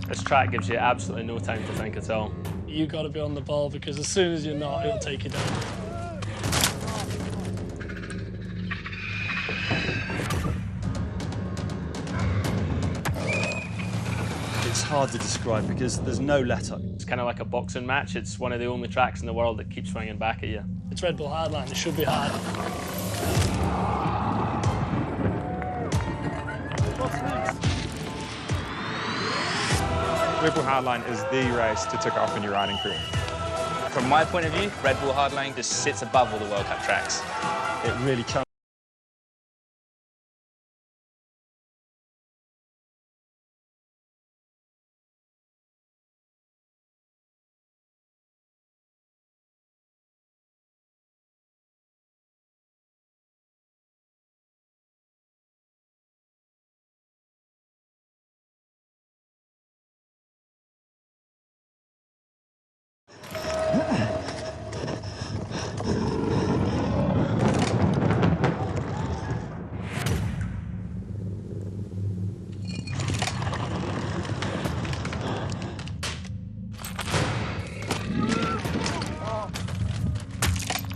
This track gives you absolutely no time to think at all. You've got to be on the ball, because as soon as you're not, it'll take you down. It's hard to describe because there's no let-up. It's kind of like a boxing match. It's one of the only tracks in the world that keeps swinging back at you. It's Red Bull Hardline, it should be hard. What's next? Red Bull Hardline is the race to tick off in your riding career. From my point of view, Red Bull Hardline just sits above all the World Cup tracks. It really challenges.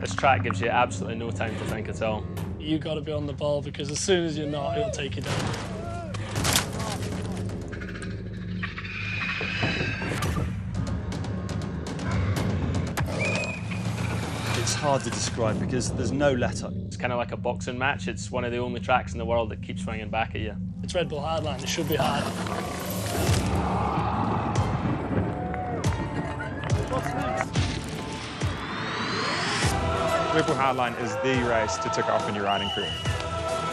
This track gives you absolutely no time to think at all. You've got to be on the ball, because as soon as you're not, it'll take you down. It's hard to describe because there's no let-up. It's kind of like a boxing match. It's one of the only tracks in the world that keeps swinging back at you. It's Red Bull Hardline, it should be hard. What's next? Red Bull Hardline is the race to tick off in your riding career.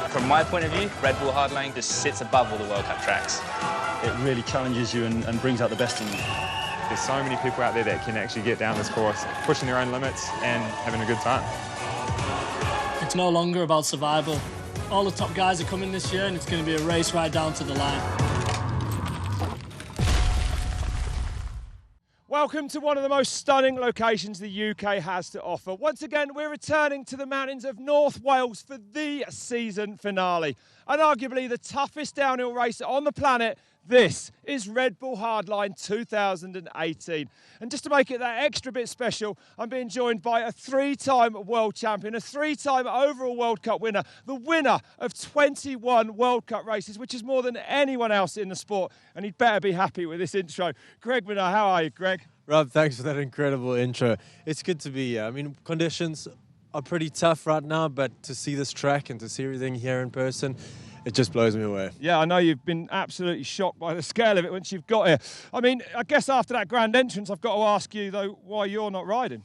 From my point of view, Red Bull Hardline just sits above all the World Cup tracks. It really challenges you and brings out the best in you. There's so many people out there that can actually get down this course, pushing their own limits and having a good time. It's no longer about survival. All the top guys are coming this year, and it's going to be a race right down to the line. Welcome to one of the most stunning locations the UK has to offer. Once again, we're returning to the mountains of North Wales for the season finale. And arguably the toughest downhill race on the planet, this is Red Bull Hardline 2018. And just to make it that extra bit special, I'm being joined by a three-time world champion, a three-time overall World Cup winner, the winner of 21 World Cup races, which is more than anyone else in the sport. And he'd better be happy with this intro. Greg Minnaar, how are you, Greg? Rob, thanks for that incredible intro. It's good to be here. I mean, conditions are pretty tough right now, but to see this track and to see everything here in person, it just blows me away. Yeah, I know you've been absolutely shocked by the scale of it once you've got here. I mean, I guess after that grand entrance, I've got to ask you, though, why you're not riding.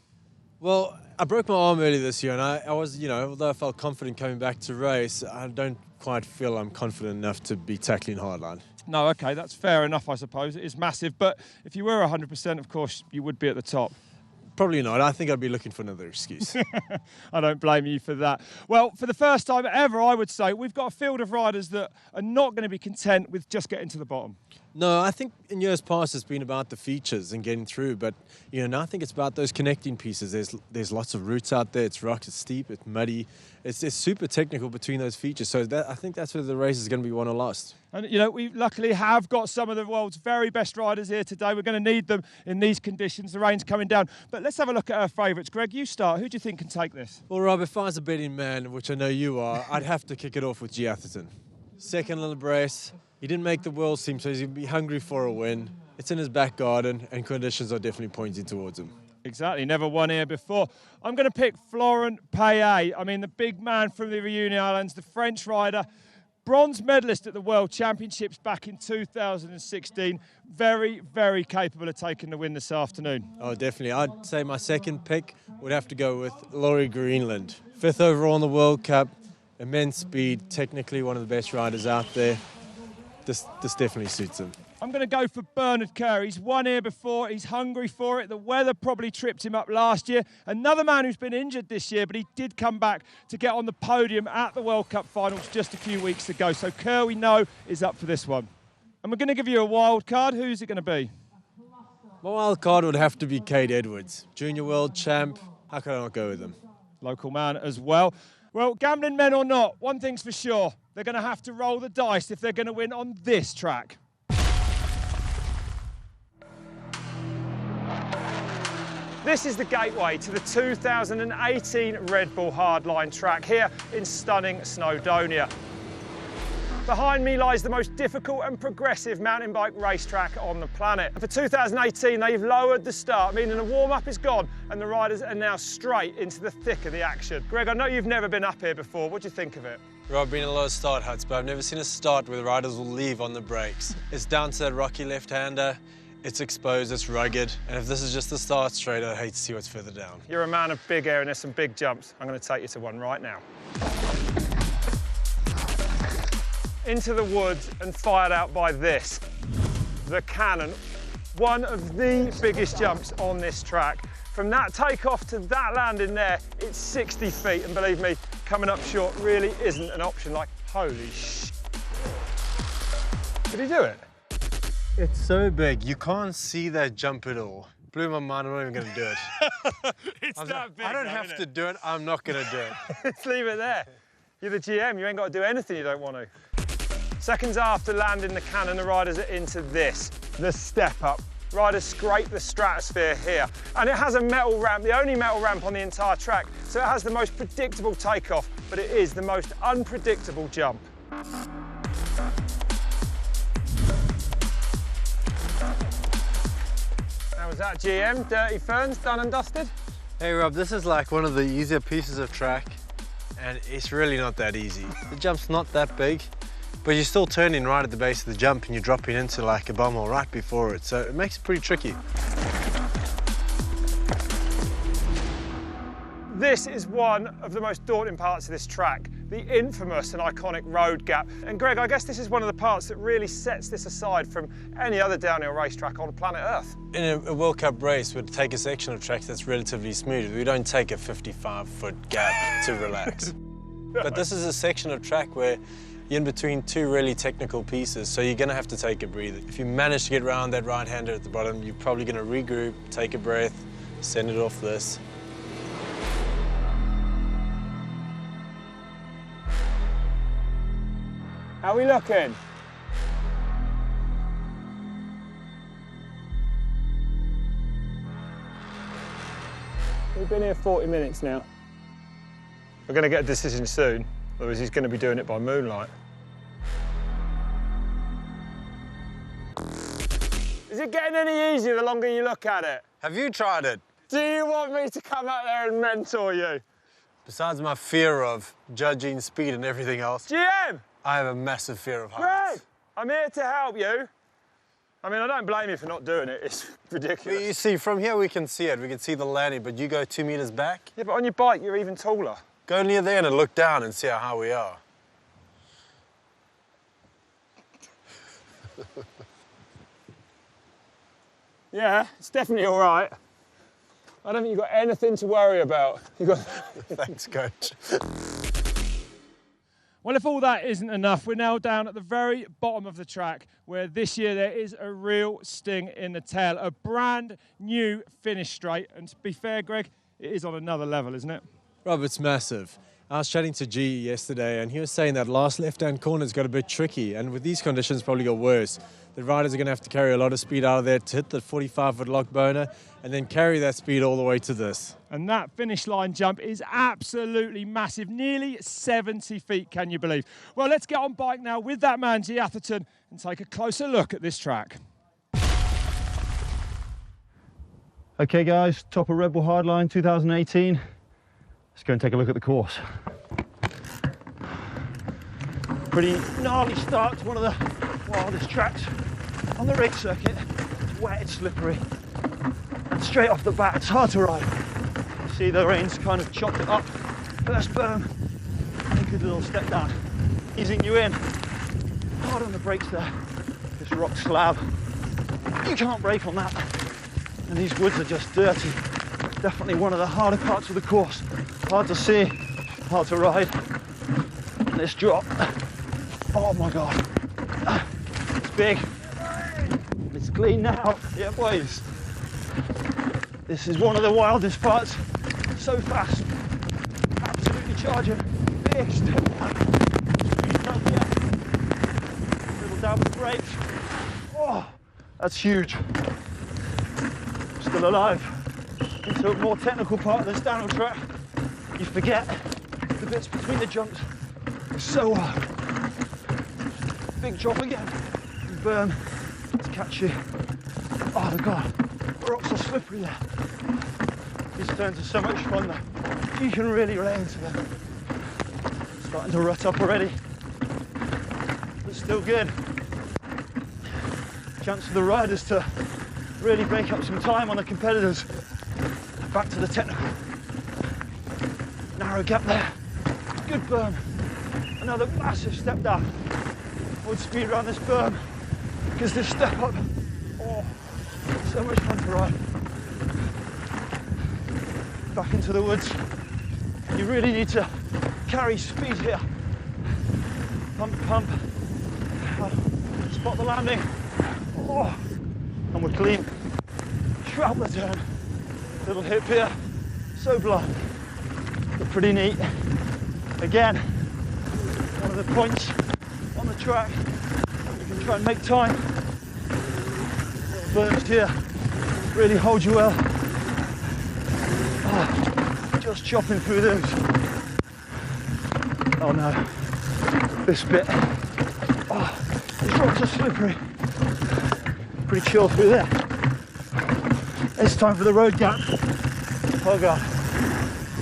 Well, I broke my arm earlier this year, and I was, although I felt confident coming back to race, I don't quite feel I'm confident enough to be tackling Hardline. No, OK, that's fair enough, I suppose. It is massive, but if you were 100%, of course, you would be at the top. Probably not. I think I'd be looking for another excuse. I don't blame you for that. Well, for the first time ever, I would say, we've got a field of riders that are not going to be content with just getting to the bottom. No, I think in years past it's been about the features and getting through, but now I think it's about those connecting pieces. There's lots of routes out there. It's rock, it's steep, it's muddy. It's super technical between those features. So I think that's where the race is going to be won or lost. And we luckily have got some of the world's very best riders here today. We're going to need them in these conditions. The rain's coming down. But let's have a look at our favourites. Greg, you start. Who do you think can take this? Well, Rob, if I was a betting man, which I know you are, I'd have to kick it off with Gee Atherton. Second little brace. He didn't make the world team, so he's going to be hungry for a win. It's in his back garden, and conditions are definitely pointing towards him. Exactly, never won here before. I'm going to pick Florent Payet. I mean, the big man from the Reunion Islands, the French rider, bronze medalist at the World Championships back in 2016. Very, very capable of taking the win this afternoon. Oh, definitely. I'd say my second pick would have to go with Laurie Greenland. 5th overall in the World Cup, immense speed, technically one of the best riders out there. This definitely suits him. I'm going to go for Bernard Kerr. He's won here before. He's hungry for it. The weather probably tripped him up last year. Another man who's been injured this year, but he did come back to get on the podium at the World Cup finals just a few weeks ago. So Kerr, we know, is up for this one. And we're going to give you a wild card. Who's it going to be? My wild card would have to be Cade Edwards, junior world champ. How could I not go with him? Local man as well. Well, gambling men or not, one thing's for sure. They're going to have to roll the dice if they're going to win on this track. This is the gateway to the 2018 Red Bull Hardline track here in stunning Snowdonia. Behind me lies the most difficult and progressive mountain bike racetrack on the planet. For 2018, they've lowered the start, meaning the warm-up is gone and the riders are now straight into the thick of the action. Greg, I know you've never been up here before. What do you think of it? Rob, I've been in a lot of start huts, but I've never seen a start where the riders will leave on the brakes. It's down to that rocky left-hander. It's exposed, it's rugged, and if this is just the start straight, I'd hate to see what's further down. You're a man of big air and there's some big jumps. I'm going to take you to one right now. Into the woods and fired out by this, the Cannon. One of the biggest jumps on this track. From that takeoff to that landing there, it's 60 feet, and believe me, coming up short really isn't an option. Like, holy sh... Did he do it? It's so big, you can't see that jump at all. Blew my mind, I'm not even gonna do it. It's that big, I don't have to do it, I'm not gonna do it. Let's leave it there. You're the GM, you ain't got to do anything you don't want to. Seconds after landing the Cannon, the riders are into this, the step up. Riders scrape the stratosphere here. And it has a metal ramp, the only metal ramp on the entire track. So it has the most predictable takeoff, but it is the most unpredictable jump. How was that, GM? Dirty Ferns, done and dusted? Hey Rob, this is like one of the easier pieces of track, and it's really not that easy. The jump's not that big, but you're still turning right at the base of the jump and you're dropping into like a bum hole right before it, so it makes it pretty tricky. This is one of the most daunting parts of this track, the infamous and iconic road gap. And Greg, I guess this is one of the parts that really sets this aside from any other downhill racetrack on planet Earth. In a World Cup race, we'd take a section of track that's relatively smooth. We don't take a 55-foot gap to relax. But this is a section of track where you're in between two really technical pieces, so you're gonna have to take a breather. If you manage to get around that right-hander at the bottom, you're probably gonna regroup, take a breath, send it off this. How are we looking? We've been here 40 minutes now. We're going to get a decision soon, otherwise he's going to be doing it by moonlight. Is it getting any easier the longer you look at it? Have you tried it? Do you want me to come out there and mentor you? Besides my fear of judging speed and everything else, GM! I have a massive fear of heights. Greg, I'm here to help you. I mean, I don't blame you for not doing it. It's ridiculous. You see, from here we can see it. We can see the landing, but you go 2 meters back. Yeah, but on your bike, you're even taller. Go near there and look down and see how high we are. Yeah, it's definitely all right. I don't think you've got anything to worry about. Thanks, coach. Well, if all that isn't enough, we're now down at the very bottom of the track, where this year there is a real sting in the tail, a brand new finish straight. And to be fair, Greg, it is on another level, isn't it? Rob, it's massive. I was chatting to Gee yesterday, and he was saying that last left-hand corner's got a bit tricky, and with these conditions, probably got worse. The riders are going to have to carry a lot of speed out of there to hit the 45-foot lock boner, and then carry that speed all the way to this. And that finish line jump is absolutely massive, nearly 70 feet, can you believe? Well, let's get on bike now with that man, Gee Atherton, and take a closer look at this track. Okay guys, top of Red Bull Hardline 2018. Let's go and take a look at the course. Pretty gnarly start to one of the wildest tracks on the rig circuit. It's wet, it's slippery, and straight off the bat, it's hard to ride. See, the rain's kind of chopped it up. First berm, and a good little step down, easing you in. Hard on the brakes there. This rock slab, you can't brake on that. And these woods are just dirty. Definitely one of the harder parts of the course. Hard to see, hard to ride. And this drop, oh my God. It's big. It's clean now. Yeah, boys. This is one of the wildest parts. So fast. Absolutely charging. Big step back. Little down with brakes. Oh, that's huge. Still alive. Into a more technical part of this downhill track. You forget the bits between the jumps. It's so hard. Big drop again. Burn to catch you. Oh my God, the rocks are slippery there. These turns are so much fun though. You can really lay into them. Starting to rut up already, but still good. Chance for the riders to really break up some time on the competitors. Back to the technical. Narrow gap there. Good berm. Another massive step down. Would speed around this berm because this step up. Oh, so much fun to ride. Back into the woods. You really need to carry speed here. Pump, pump. Spot the landing. Oh, and we're clean. Throughout the turn. Little hip here. So blunt, but pretty neat. Again, one of the points on the track. You can try and make time. Burst here. Really hold you well. Oh, just chopping through those. Oh no, this bit. Oh, these rocks are slippery. Pretty chill through there. It's time for the road gap. Oh God,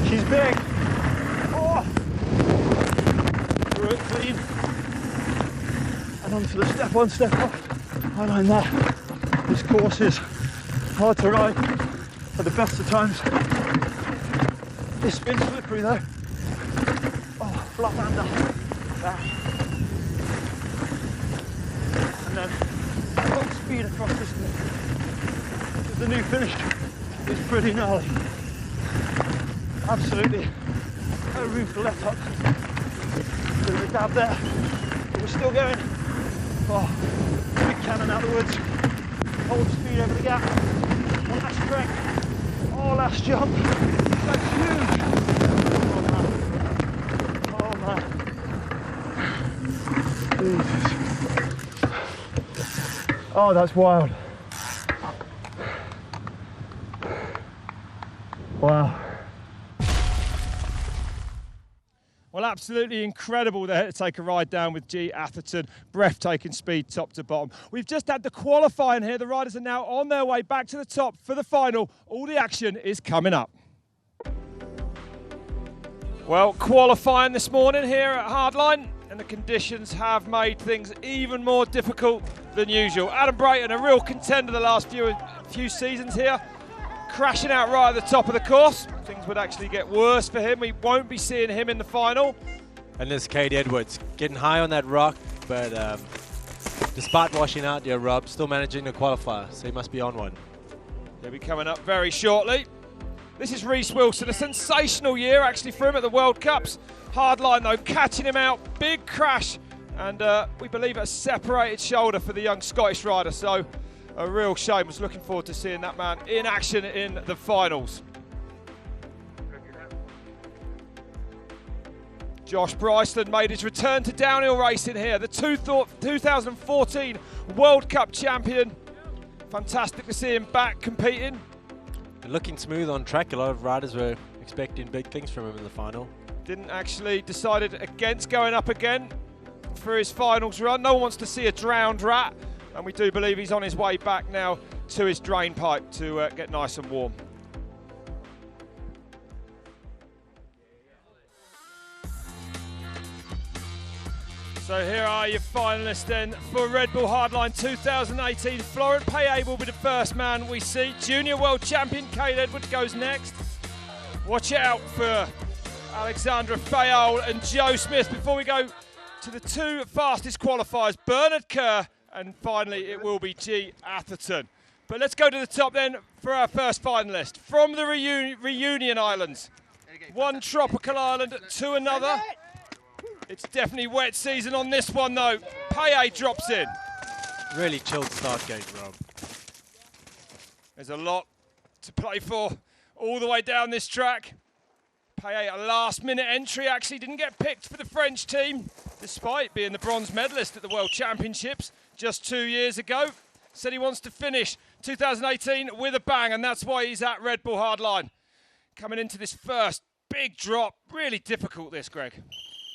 she's big. Oh, through it clean. And onto the step on, step off. Hardline there. This course is hard to ride at the best of times. This spin's slippery though. Oh, flat lander. There. And then full speed across this bit. The new finish is pretty gnarly. Absolutely no room for let up. Bit of a dab there, but we're still going. Oh, big cannon out of the woods. Hold speed over the gap. One last strength. Oh, last jump. That's huge. Oh man. Oh man. Jesus. Oh, that's wild. Wow. Well, absolutely incredible there to take a ride down with Gee Atherton. Breathtaking speed top to bottom. We've just had the qualifying here. The riders are now on their way back to the top for the final. All the action is coming up. Well, qualifying this morning here at Hardline, and the conditions have made things even more difficult than usual. Adam Brayton, a real contender the last few seasons here, crashing out right at the top of the course. Things would actually get worse for him. We won't be seeing him in the final. And there's Kate Edwards getting high on that rock, but despite washing out the rub, still managing to qualify, so he must be on one. He'll be coming up very shortly. This is Reece Wilson, a sensational year actually for him at the World Cups. Hardline though, catching him out, big crash, and we believe a separated shoulder for the young Scottish rider, so a real shame. Was looking forward to seeing that man in action in the finals. Josh Bryceland made his return to downhill racing here, the 2014 World Cup champion. Fantastic to see him back competing. And looking smooth on track. A lot of riders were expecting big things from him in the final. Didn't actually decided against going up again for his finals run. No one wants to see a drowned rat, and we do believe he's on his way back now to his drain pipe to get nice and warm. So here are your finalists then for Red Bull Hardline 2018. Florent Payet will be the first man we see. Junior World Champion Kate Edwards goes next. Watch out for Alexandra Fayol and Joe Smith before we go to the two fastest qualifiers, Bernard Kerr, and finally it will be Gee Atherton. But let's go to the top then for our first finalist. From the Reunion Islands, one tropical island to another. It's definitely wet season on this one though. Payet drops in. Really chilled start gate, Rob. There's a lot to play for all the way down this track. Payet, a last-minute entry, actually didn't get picked for the French team, despite being the bronze medalist at the World Championships just 2 years ago. Said he wants to finish 2018 with a bang, and that's why he's at Red Bull Hardline. Coming into this first big drop, really difficult this, Greg.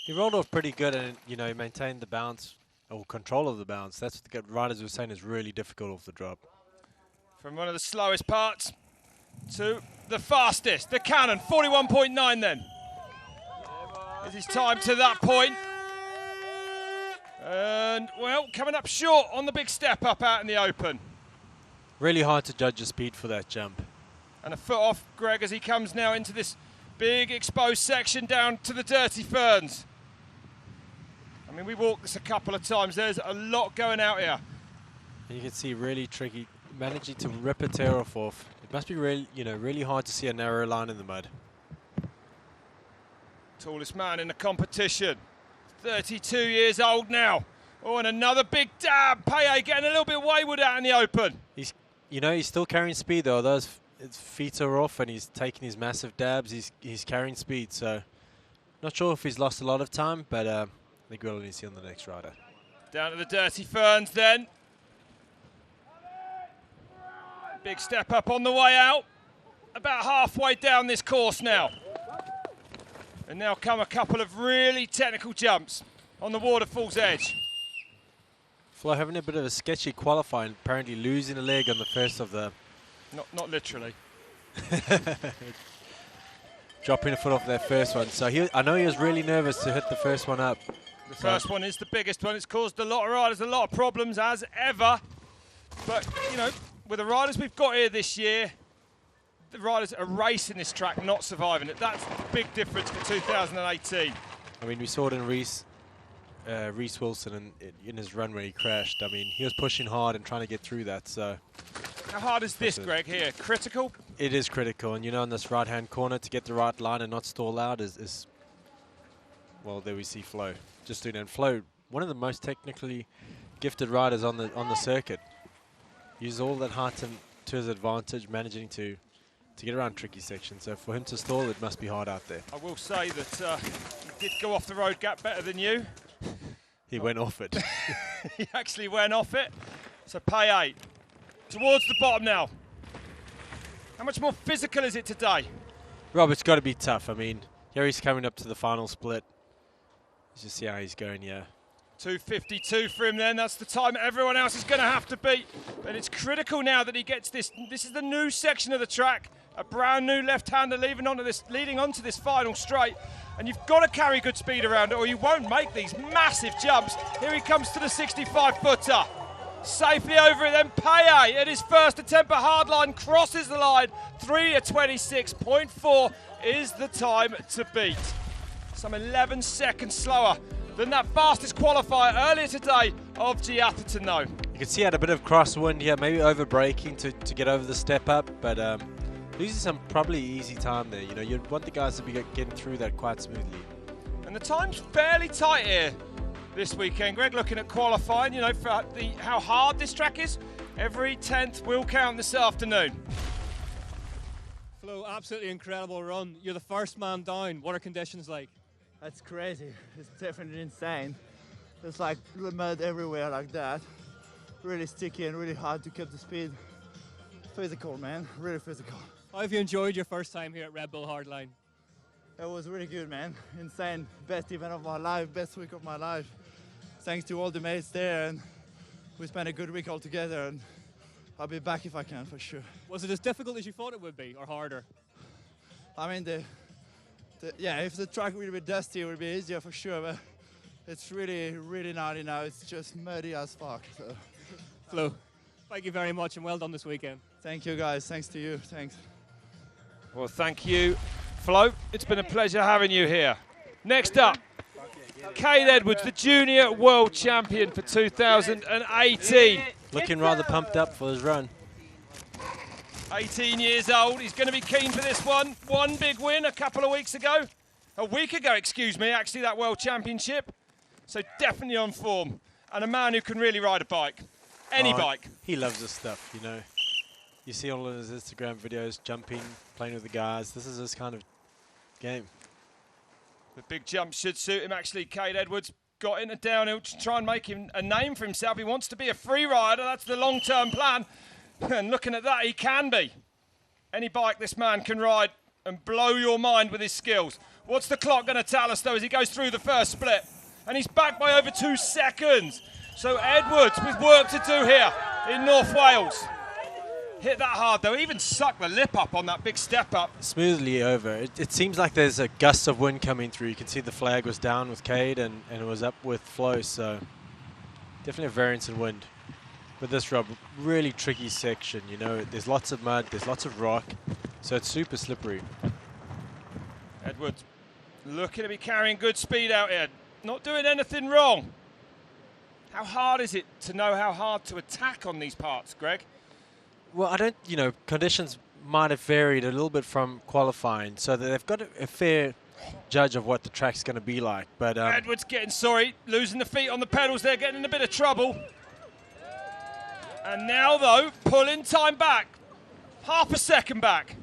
He rolled off pretty good and, you know, he maintained the bounce, or control of the bounce. That's what the riders were saying is really difficult off the drop. From one of the slowest parts to the fastest, the cannon, 41.9 then. Is his time to that point. And, well, coming up short on the big step up out in the open. Really hard to judge the speed for that jump. And a foot off Greg as he comes now into this big exposed section down to the Dirty Ferns. I mean, we walked this a couple of times. There's a lot going out here. You can see really tricky, managing to rip a tear off. It must be really, really hard to see a narrow line in the mud. Tallest man in the competition, 32 years old now. Oh, and another big dab. Payet getting a little bit wayward out in the open. He's still carrying speed though. His feet are off and he's taking his massive dabs. He's carrying speed, so not sure if he's lost a lot of time, but I think we'll only see on the next rider. Down to the Dirty Ferns then. Big step up on the way out. About halfway down this course now. And now come a couple of really technical jumps on the waterfall's edge. Flo having a bit of a sketchy qualifying, apparently losing a leg on the first of the... Not literally. Dropping a foot off that first one. So I know he was really nervous to hit the first one up. The first one is the biggest one. It's caused a lot of riders a lot of problems as ever. But, you know, with the riders we've got here this year, the riders are racing this track, not surviving it. That's the big difference for 2018. I mean, we saw it in Reese Wilson in his run where he crashed. I mean, he was pushing hard and trying to get through that. So how hard is this, Greg, here? Critical? It is critical. And, on this right-hand corner to get the right line and not stall out is well, there we see Flo just doing it. And Flo, one of the most technically gifted riders on the circuit. Uses all that height to his advantage, managing to get around tricky sections. So for him to stall, it must be hard out there. I will say that he did go off the road gap better than you. He went off it. He actually went off it. So Payet towards the bottom now. How much more physical is it today? Rob, it's got to be tough. I mean, here he's coming up to the final split. Let's just see how he's going, yeah. 2:52 for him then. That's the time everyone else is going to have to beat. But it's critical now that he gets this. This is the new section of the track. A brand new left-hander leading onto this final straight. And you've got to carry good speed around it or you won't make these massive jumps. Here he comes to the 65-footer. Safely over it then. Payet at his first attempt at hardline crosses the line. 3:26.4 is the time to beat. Some 11 seconds slower than that fastest qualifier earlier today of Gee Atherton, though. You can see he had a bit of crosswind here, maybe over braking to get over the step up, but losing some probably easy time there. You'd want the guys to be getting through that quite smoothly. And the time's fairly tight here this weekend, Greg, looking at qualifying, for how hard this track is. Every 10th will count this afternoon. Flo, absolutely incredible run. You're the first man down. What are conditions like? That's crazy. It's definitely insane. There's like mud everywhere like that. Really sticky and really hard to keep the speed. Physical, man. Really physical. How have you enjoyed your first time here at Red Bull Hardline? It was really good, man. Insane. Best event of my life, best week of my life. Thanks to all the mates there, and we spent a good week all together, and I'll be back if I can, for sure. Was it as difficult as you thought it would be, or harder? I mean, yeah, if the track would be dusty, it would be easier for sure, but it's really, really gnarly now. It's just muddy as fuck. So. Flo, thank you very much and well done this weekend. Thank you, guys. Thanks to you. Thanks. Well, thank you, Flo. It's been a pleasure having you here. Next up, Kate Edwards, the junior world champion for 2018. Looking rather pumped up for his run. 18 years old, he's going to be keen for this one. One big win a week ago, excuse me, actually, that World Championship. So definitely on form, and a man who can really ride a bike. any bike. He loves this stuff, you know. You see all of his Instagram videos, jumping, playing with the guys. This is his kind of game. The big jump should suit him, actually. Cade Edwards got into downhill to try and make him a name for himself. He wants to be a free rider. That's the long-term plan. And looking at that, he can be. Any bike this man can ride and blow your mind with his skills. What's the clock going to tell us, though, as he goes through the first split? And he's back by over 2 seconds. So Edwards with work to do here in North Wales. Hit that hard, though. Even sucked the lip up on that big step up. Smoothly over. It seems like there's a gust of wind coming through. You can see the flag was down with Cade and it was up with Flo, so definitely a variance in wind. But this, Rob, really tricky section, you know. There's lots of mud, there's lots of rock, so it's super slippery. Edwards looking to be carrying good speed out here. Not doing anything wrong. How hard is it to know how hard to attack on these parts, Greg? Well, I don't, you know, conditions might have varied a little bit from qualifying, so that they've got a fair judge of what the track's going to be like. But Edwards getting sorry, losing the feet on the pedals there, getting in a bit of trouble. And now, though, pulling time back. Half a second back.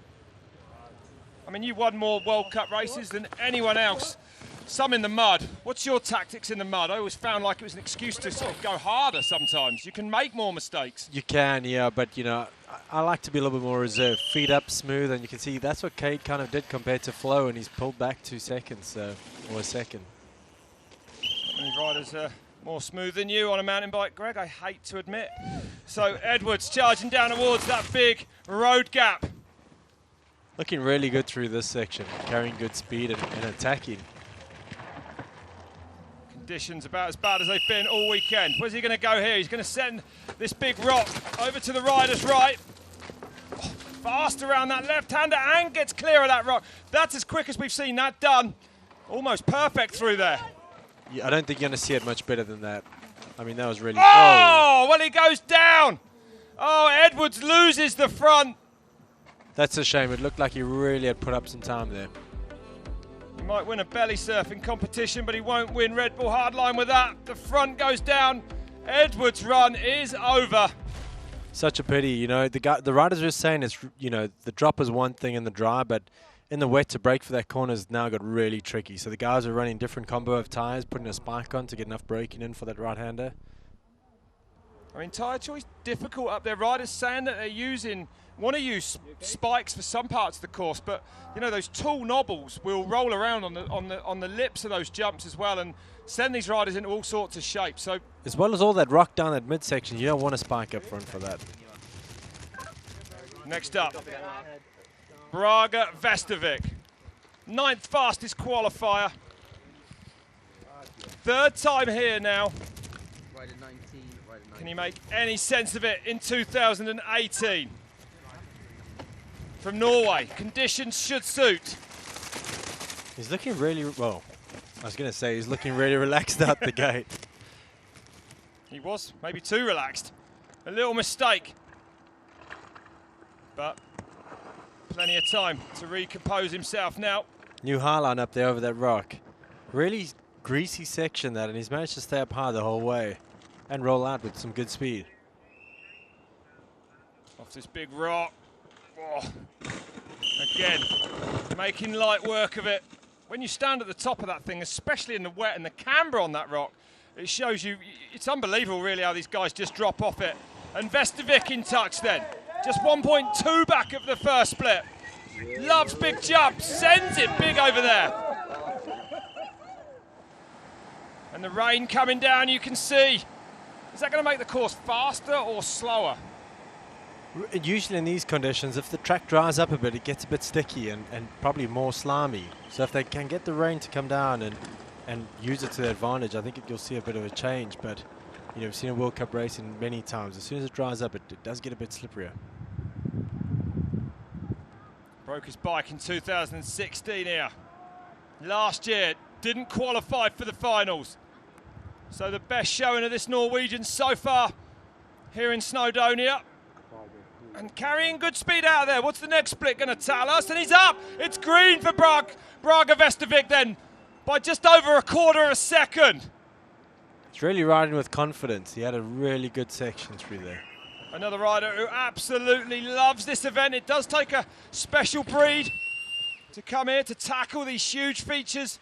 I mean, you won more World Cup races than anyone else. Some in the mud. What's your tactics in the mud? I always found like it was an excuse to sort of go harder sometimes. You can make more mistakes. you can, yeah, but, you know, I like to be a little bit more reserved. Feet up, smooth, and you can see that's what Cade kind of did compared to Flo, and he's pulled back 2 seconds, or a second. Many riders are more smooth than you on a mountain bike, Greg, I hate to admit. So Edwards charging down towards that big road gap. Looking really good through this section, carrying good speed and attacking. Conditions about as bad as they've been all weekend. Where's he going to go here? He's going to send this big rock over to the rider's right. Oh, fast around that left-hander and gets clear of that rock. That's as quick as we've seen that done. Almost perfect through there. Yeah, I don't think you're going to see it much better than that. I mean, that was really... Oh, well, he goes down. Oh, Edwards loses the front. That's a shame. It looked like he really had put up some time there. He might win a belly surfing competition, but he won't win Red Bull Hardline with that. The front goes down. Edwards' run is over. Such a pity, you know. The riders were saying it's, you know, the drop is one thing in the dry, but in the wet to break for that corner has now got really tricky. So the guys are running different combo of tyres, putting a spike on to get enough braking in for that right-hander. I mean, tyre choice difficult up there. Riders saying that they're want to use spikes for some parts of the course, but you know those tool knobbles will roll around on the lips of those jumps as well and send these riders into all sorts of shapes. So as well as all that rock down that midsection, you don't want to spike up front for that. Next up, Braga Vestovic, 9th fastest qualifier. 3rd time here now. Can he make any sense of it in 2018? From Norway, conditions should suit. He's looking really, well, I was going to say he's looking really relaxed out the gate. He was, maybe too relaxed. A little mistake. But plenty of time to recompose himself now. New highline up there over that rock. Really greasy section that, and he's managed to stay up high the whole way and roll out with some good speed. Off this big rock. Oh. Again, making light work of it. When you stand at the top of that thing, especially in the wet and the camber on that rock, it shows you, it's unbelievable really how these guys just drop off it. And Vestovic in touch then. Just 1.2 back of the first split. Loves big jumps, sends it big over there. And the rain coming down, you can see. Is that going to make the course faster or slower? Usually in these conditions, if the track dries up a bit, it gets a bit sticky and probably more slimy. So if they can get the rain to come down and use it to their advantage, I think you'll see a bit of a change. But you know, we've seen a World Cup racing many times. As soon as it dries up, it does get a bit slipperier. Broke his bike in 2016 here. Last year, didn't qualify for the finals. So the best showing of this Norwegian so far here in Snowdonia. And carrying good speed out of there. What's the next split going to tell us? And he's up. It's green for Braga Vestovic then by just over a quarter of a second. He's really riding with confidence. He had a really good section through there. Another rider who absolutely loves this event. It does take a special breed to come here to tackle these huge features.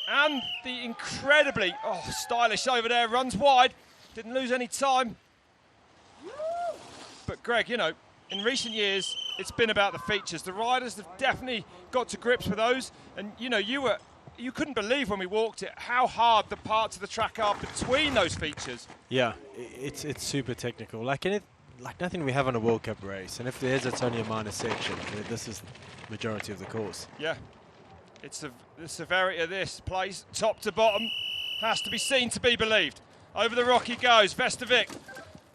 And the incredibly stylish over there, runs wide, didn't lose any time. But Greg, you know, in recent years, it's been about the features. The riders have definitely got to grips with those. And you know, you couldn't believe when we walked it how hard the parts of the track are between those features. Yeah, it's super technical, like nothing we have on a World Cup race. And if there is, it's only a minor section. This is the majority of the course. Yeah, the severity of this place, top to bottom, has to be seen to be believed. Over the rock he goes. Vestovic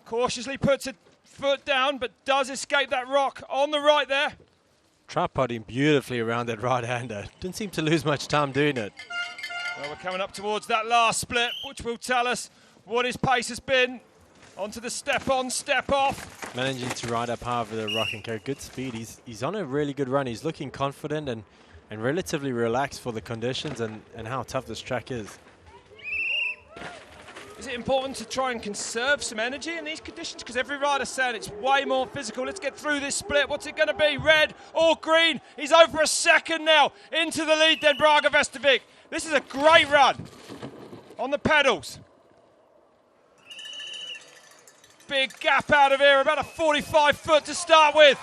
cautiously puts a foot down, but does escape that rock on the right there. Tripoding beautifully around that right-hander. Didn't seem to lose much time doing it. Well, we're coming up towards that last split, which will tell us what his pace has been. Onto the step on, step off. Managing to ride up high over the rock and Kerr. Good speed. He's on a really good run. He's looking confident and relatively relaxed for the conditions and how tough this track is. Is it important to try and conserve some energy in these conditions? Because every rider said it's way more physical. Let's get through this split. What's it going to be? Red or green? He's over a second now. Into the lead then, Braga Vestovic. This is a great run on the pedals. Big gap out of here, about a 45 foot to start with.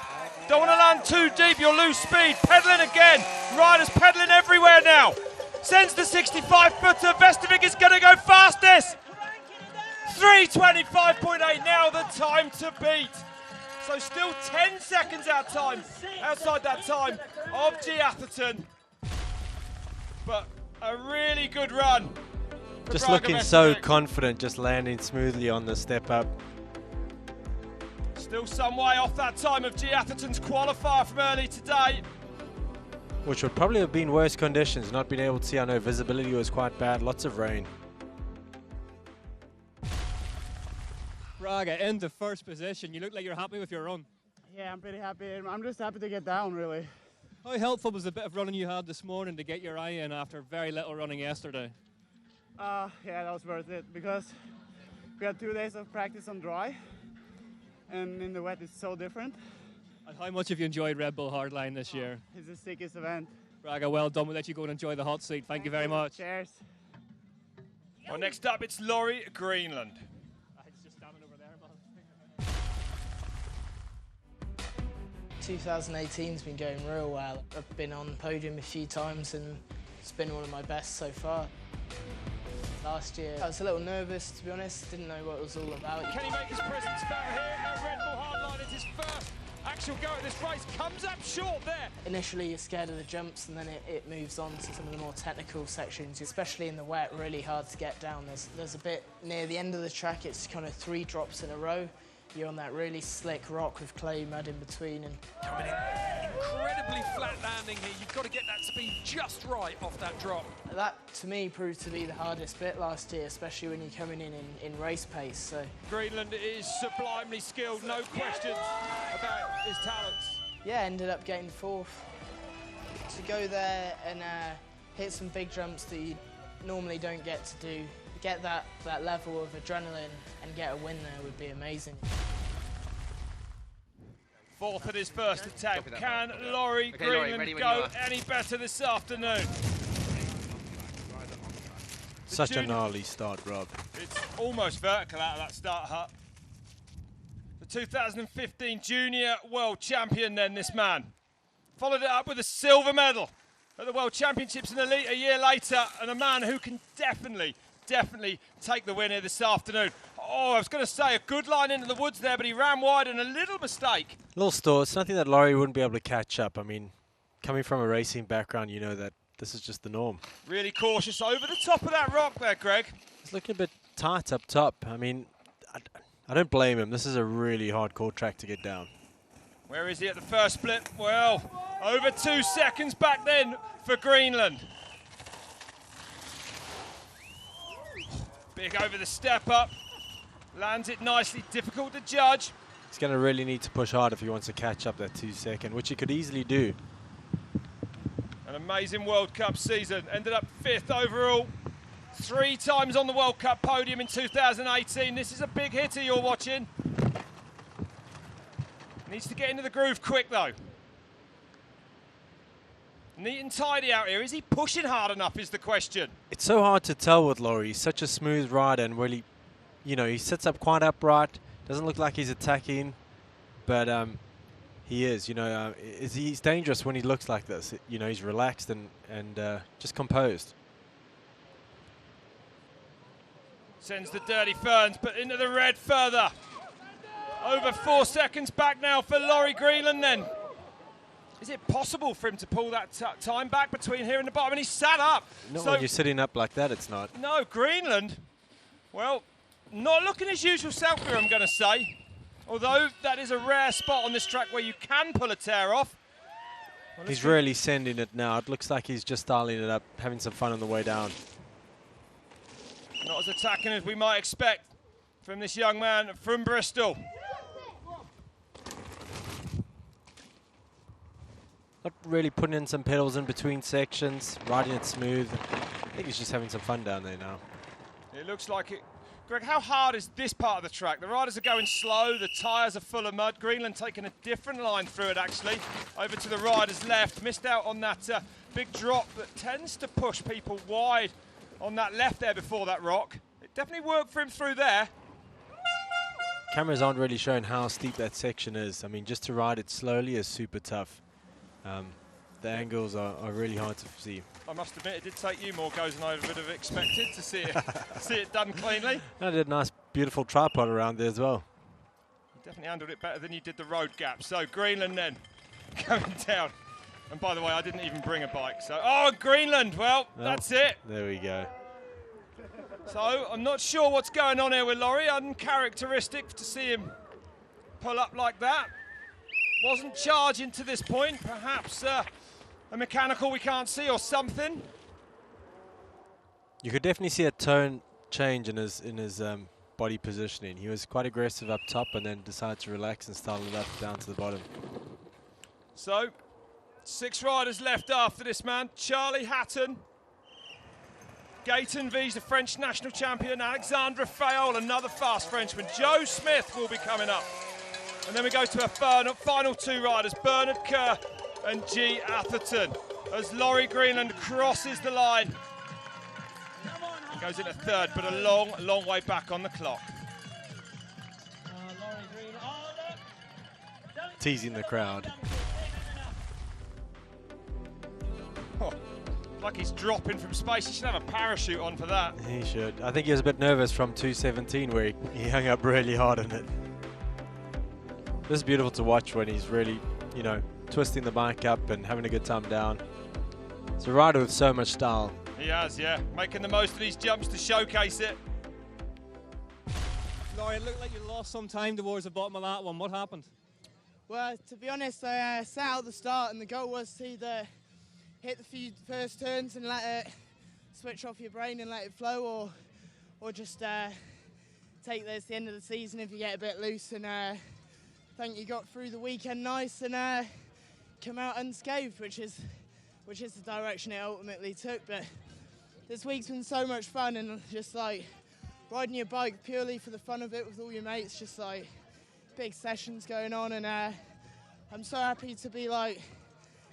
Don't want to land too deep, you'll lose speed. Pedaling again. Riders pedaling everywhere now. Sends the 65 footer. Vestovic is going to go fastest. 3:25.8 now the time to beat. So still 10 seconds outside that time of Gee Atherton. But a really good run. Just looking so confident, just landing smoothly on the step up. Still some way off that time of Gee Atherton's qualifier from early today. Which would probably have been worse conditions, not being able to see. I know visibility was quite bad, lots of rain. Braga in the first position. You look like you're happy with your run. Yeah, I'm pretty happy. I'm just happy to get down, really. How helpful was the bit of running you had this morning to get your eye in after very little running yesterday? Yeah, that was worth it because we had 2 days of practice on dry, and in the wet it's so different. And how much have you enjoyed Red Bull Hardline this year? It's the sickest event. Braga, well done. We'll let you go and enjoy the hot seat. Thank you very much. Cheers. Well, next up it's Laurie Greenland. It's just standing over there, man. 2018's been going real well. I've been on the podium a few times and it's been one of my best so far. Last year I was a little nervous, to be honest, didn't know what it was all about. Can he make his presence felt here at Red Bull Hardline? It's his first actual go at this race, comes up short there. Initially you're scared of the jumps and then it moves on to some of the more technical sections, especially in the wet, really hard to get down. There's a bit near the end of the track, it's kind of 3 drops in a row. You're on that really slick rock with clay mud in between. And coming in incredibly flat landing here. You've got to get that speed just right off that drop. that, to me, proved to be the hardest bit last year, especially when you're coming in race pace. So Greenland is sublimely skilled, no questions about his talents. yeah, ended up getting 4th. To go there and hit some big jumps that you normally don't get to do, get that level of adrenaline and get a win there would be amazing. 4th at his first attempt. Can Laurie Greenland go any better this afternoon? Such a gnarly start, Rob. It's almost vertical out of that start hut. The 2015 Junior World Champion then, this man. Followed it up with a silver medal at the World Championships in Elite a year later, and a man who can definitely take the win here this afternoon. Oh, I was going to say a good line into the woods there, but he ran wide and a little mistake. Little stall. It's nothing that Laurie wouldn't be able to catch up. I mean, coming from a racing background, you know that this is just the norm. Really cautious over the top of that rock there, Greg. It's looking a bit tight up top. I mean, I don't blame him. This is a really hardcore track to get down. Where is he at the first split? Well, over 2 seconds back then for Greenland. Big over the step up. Lands it nicely, difficult to judge. He's going to really need to push hard if he wants to catch up that 2 second, which he could easily do. An amazing World Cup season. Ended up 5th overall. 3 times on the World Cup podium in 2018. This is a big hitter you're watching. Needs to get into the groove quick though. Neat and tidy out here. Is he pushing hard enough is the question. It's so hard to tell with Laurie. He's such a smooth rider and really, you know, he sits up quite upright. Doesn't look like he's attacking, but he is. You know, he's dangerous when he looks like this. You know, he's relaxed and just composed. Sends the dirty ferns, but into the red further. Over 4 seconds back now for Laurie Greenland then. Is it possible for him to pull that time back between here and the bottom? And he's sat up. Not so when you're sitting up like that, it's not. No, Greenland, well, not looking his usual self here, I'm going to say. Although that is a rare spot on this track where you can pull a tear off. Well, he's really sending it now. It looks like he's just dialing it up, having some fun on the way down. Not as attacking as we might expect from this young man from Bristol. Not really putting in some pedals in between sections, riding it smooth. I think he's just having some fun down there now. It looks like it. Greg, how hard is this part of the track? The riders are going slow, the tyres are full of mud. Greenland taking a different line through it, actually. Over to the rider's left. Missed out on that big drop that tends to push people wide on that left there before that rock. It definitely worked for him through there. Cameras aren't really showing how steep that section is. I mean, just to ride it slowly is super tough. The angles are really hard to see. I must admit, it did take you more goes than I would have expected to see it, see it done cleanly. I did a nice, beautiful tripod around there as well. You definitely handled it better than you did the road gap. So Greenland then going down. And by the way, I didn't even bring a bike. So, oh, Greenland, well, that's it. There we go. So I'm not sure what's going on here with Laurie. Uncharacteristic to see him pull up like that. Wasn't charging to this point. Perhaps a mechanical we can't see or something. You could definitely see a tone change in his body positioning. He was quite aggressive up top and then decided to relax and style it up down to the bottom. So 6 riders left after this man. Charlie Hatton, Gaëtan Viege, the French national champion, Alexandre Fayol, another fast Frenchman. Joe Smith will be coming up. And then we go to our final 2 riders, Bernard Kerr and Gee Atherton, as Laurie Greenland crosses the line. Goes into 3rd, but a long, long way back on the clock. Teasing the crowd. Oh, like he's dropping from space. He should have a parachute on for that. He should. I think he was a bit nervous from 217 where he hung up really hard on it. This is beautiful to watch when he's really, you know, twisting the bike up and having a good time down. It's a rider with so much style. He has, yeah. Making the most of these jumps to showcase it. Laurie, it looked like you lost some time towards the bottom of that one. What happened? Well, to be honest, I set out the start and the goal was to either hit the few first turns and let it switch off your brain and let it flow, or just take this to the end of the season if you get a bit loose. And I think you got through the weekend nice and come out unscathed, which is the direction it ultimately took. But this week's been so much fun, and just like riding your bike purely for the fun of it with all your mates, just like big sessions going on. And I'm so happy to be like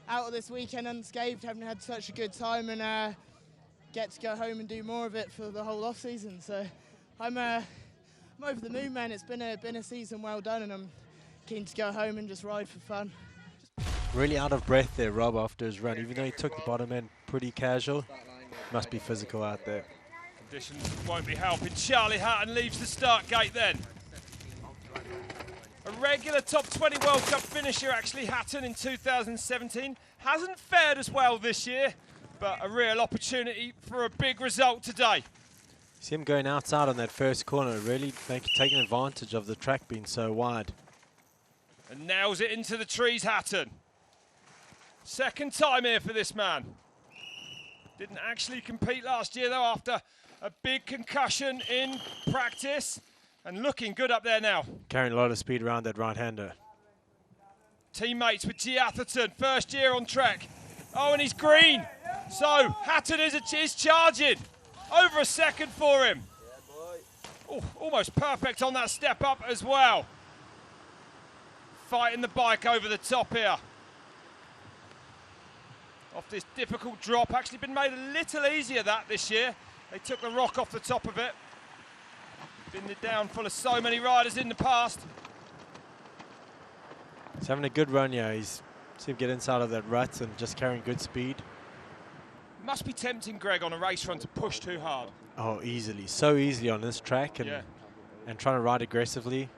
out of this weekend unscathed, having had such a good time, and get to go home and do more of it for the whole off season. So I'm over the moon, man. It's been a season well done, and I'm keen to go home and just ride for fun. Really out of breath there, Rob, after his run. Even though he took the bottom end pretty casual, must be physical out there. Conditions won't be helping. Charlie Hatton leaves the start gate then. A regular top 20 World Cup finisher, actually, Hatton in 2017. Hasn't fared as well this year, but a real opportunity for a big result today. See him going outside on that first corner, really taking advantage of the track being so wide. And nails it into the trees, Hatton. Second time here for this man. Didn't actually compete last year, though, after a big concussion in practice. And looking good up there now. Carrying a lot of speed around that right-hander. Teammates with Gee Atherton, first year on track. Oh, and he's green. So Hatton is charging. Over a second for him. Oh, almost perfect on that step up as well. Fighting the bike over the top here. Off this difficult drop, actually been made a little easier that this year. They took the rock off the top of it. Been the downfall of so many riders in the past. He's having a good run, yeah. He's seen him get inside of that rut and just carrying good speed. Must be tempting, Greg, on a race run to push too hard. Oh, easily. So easily on this track, and trying to ride aggressively.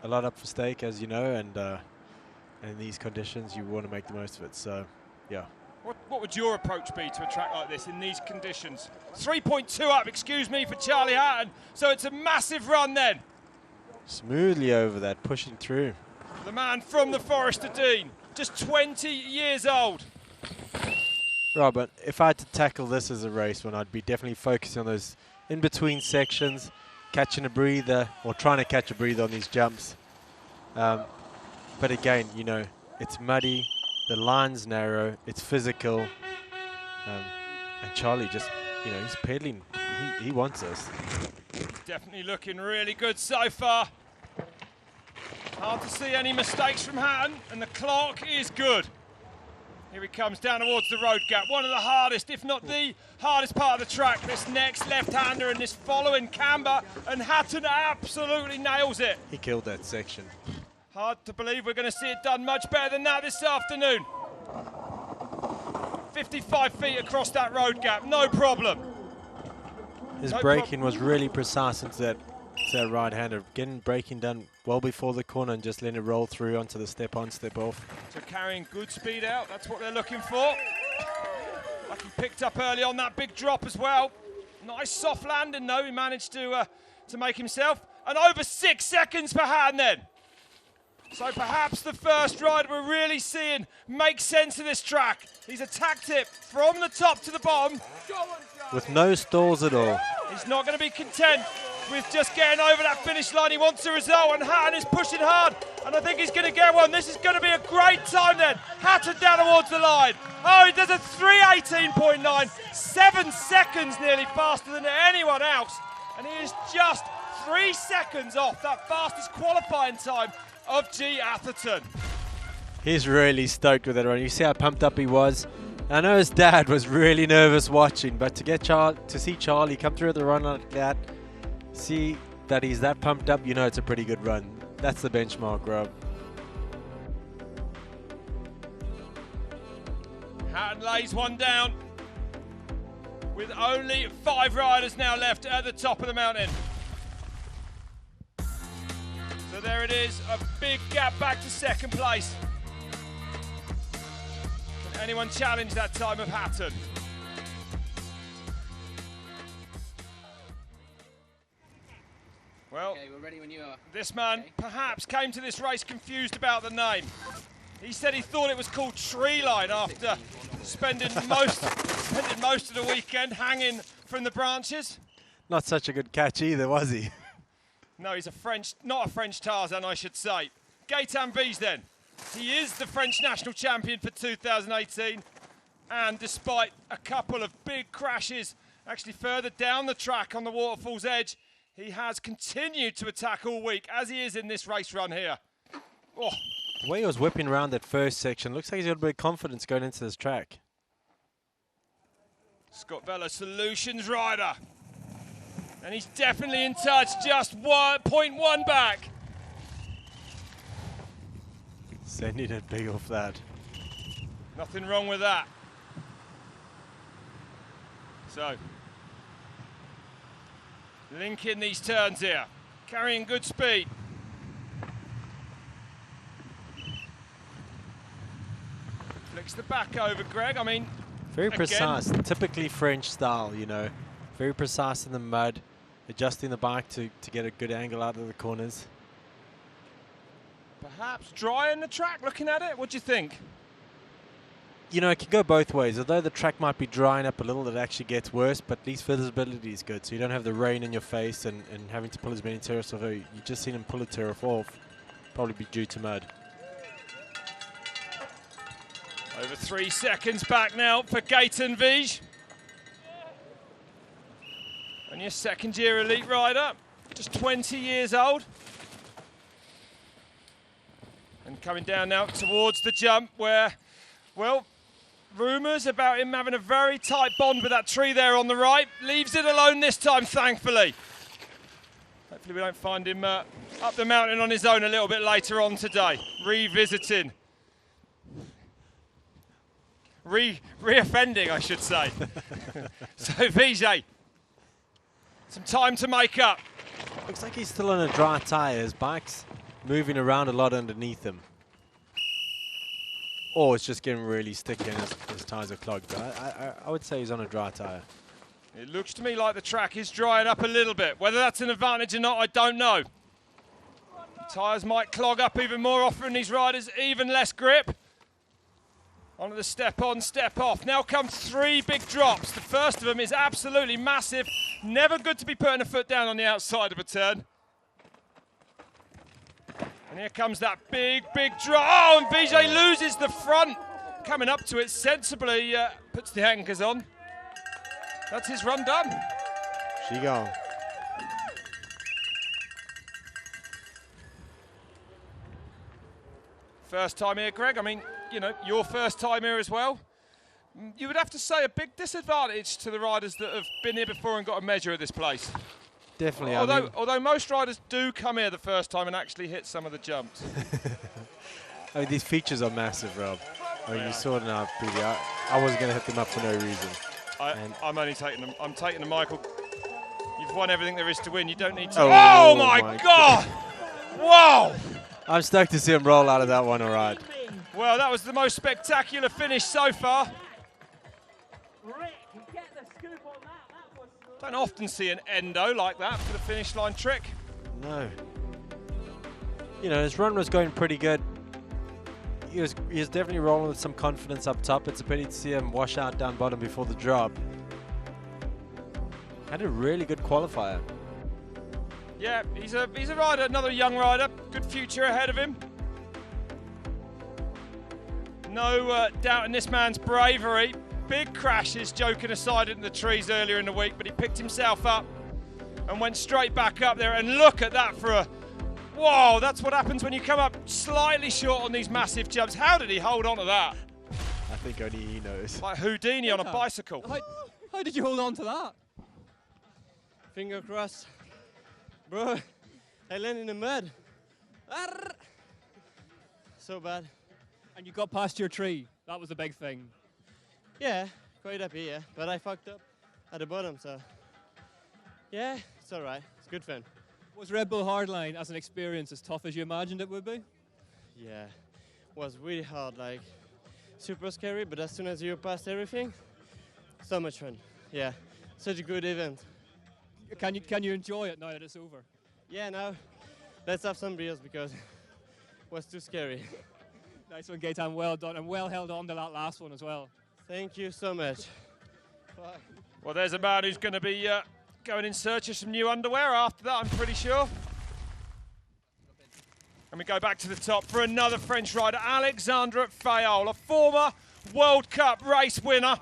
A lot up for stake, as you know, and in these conditions, you want to make the most of it. So, yeah. What would your approach be to a track like this in these conditions? 3.2 up, excuse me, for Charlie Hatton. So it's a massive run then. Smoothly over that, pushing through. The man from the Forest of Dean, just 20 years old. Robert, if I had to tackle this as a race one, I'd be definitely focusing on those in-between sections, catching a breather, or trying to catch a breather on these jumps. But again, you know, it's muddy, the line's narrow, it's physical, and Charlie just, you know, he's pedaling. He wants this. Definitely looking really good so far. Hard to see any mistakes from Hatton, and the clock is good. Here he comes down towards the road gap. One of the hardest, if not the hardest part of the track. This next left-hander and this following camber, and Hatton absolutely nails it. He killed that section. Hard to believe we're going to see it done much better than that this afternoon. 55 feet across that road gap, no problem. His braking was really precise into that right-hander. Getting braking done well before the corner and just letting it roll through onto the step on, step off. So carrying good speed out, that's what they're looking for. Like he picked up early on that big drop as well. Nice soft landing though, he managed to make himself. And over 6 seconds for Hatton then. So perhaps the first rider we're really seeing make sense of this track. He's attacked it from the top to the bottom. With no stalls at all. He's not going to be content with just getting over that finish line. He wants a result, and Hatton is pushing hard, and I think he's going to get one. This is going to be a great time then. Hatton down towards the line. Oh, he does a 3:18.9, 7 seconds nearly faster than anyone else, and he is just 3 seconds off that fastest qualifying time of Gee Atherton. He's really stoked with that run. You see how pumped up he was. I know his dad was really nervous watching, but to see Charlie come through the run like that, see that he's that pumped up, you know it's a pretty good run. That's the benchmark, Rob. Hatton lays one down with only 5 riders now left at the top of the mountain. So there it is, a big gap back to second place. Can anyone challenge that time of Hatton? Well, okay, we're ready when you are. This man perhaps came to this race confused about the name. He said he thought it was called Tree Line after spending most of the weekend hanging from the branches. Not such a good catch either, was he? No, he's not a French Tarzan, I should say. Gaëtan Vies then. He is the French national champion for 2018. And despite a couple of big crashes, actually further down the track on the waterfall's edge, he has continued to attack all week, as he is in this race run here. Oh. The way he was whipping around that first section, looks like he's got a bit of confidence going into this track. Scott Vella, Solutions rider. And he's definitely in touch, just 0.1 back. Sending it big off that. Nothing wrong with that. So, linking these turns here, carrying good speed. Flicks the back over, Greg. I mean, very precise, typically French style, you know. Very precise in the mud, adjusting the bike to get a good angle out of the corners. Perhaps dry in the track, looking at it. What do you think? You know, it can go both ways. Although the track might be drying up a little, it actually gets worse, but at least visibility is good. So you don't have the rain in your face and having to pull as many turrets off. You just seen him pull a turret off, probably be due to mud. Over 3 seconds back now for Gaëtan Vies. Only a second-year elite rider, just 20 years old. And coming down now towards the jump where, well, rumours about him having a very tight bond with that tree there on the right. Leaves it alone this time, thankfully. Hopefully we don't find him up the mountain on his own a little bit later on today. Revisiting. Re-offending, I should say. So Vijay, some time to make up. Looks like he's still on a dry tyre. His bike's moving around a lot underneath him. Or it's just getting really sticky and his tyres are clogged. But I would say he's on a dry tyre. It looks to me like the track is drying up a little bit. Whether that's an advantage or not, I don't know. Tyres might clog up even more, offering these riders even less grip. Onto the step on, step off. Now come 3 big drops. The first of them is absolutely massive. Never good to be putting a foot down on the outside of a turn. And here comes that big, big drop. Oh, and Vijay loses the front. Coming up to it sensibly, puts the anchors on. That's his run done. She gone. First time here, Greg. I mean, you know, your first time here as well. You would have to say a big disadvantage to the riders that have been here before and got a measure of this place. Definitely. Although most riders do come here the first time and actually hit some of the jumps. I mean, these features are massive, Rob. I mean, you saw it now, preview. I wasn't going to hit them up for no reason. I'm only taking them. I'm taking them, Michael. You've won everything there is to win. You don't need to. Oh my God! Wow! I'm stoked to see him roll out of that one, all right. Well, that was the most spectacular finish so far. Don't often see an endo like that for the finish line trick. No. You know, his run was going pretty good. He was definitely rolling with some confidence up top. It's a pity to see him wash out down bottom before the drop. Had a really good qualifier. Yeah, he's a rider, another young rider. Good future ahead of him. No doubt in this man's bravery. Big crashes, joking aside, in the trees earlier in the week, but he picked himself up and went straight back up there. And look at that for a... Whoa, that's what happens when you come up slightly short on these massive jumps. How did he hold on to that? I think only he knows. Like Houdini on a bicycle. How did you hold on to that? Finger crossed. Bro, I landed in the mud. Arr! So bad. And you got past your tree. That was the big thing. Yeah, quite happy, yeah. But I fucked up at the bottom, so... Yeah, it's all right. It's good fun. Was Red Bull Hardline as an experience as tough as you imagined it would be? Yeah, it was really hard, like super scary, but as soon as you passed everything, so much fun. Yeah, such a good event. Can you enjoy it now that it's over? Yeah, now let's have some beers because it was too scary. Nice one, Gaetan, well done, and well held on to that last one as well. Thank you so much. Bye. Well, there's a man who's going to be going in search of some new underwear after that, I'm pretty sure. And we go back to the top for another French rider, Alexandre Fayolle, a former World Cup race winner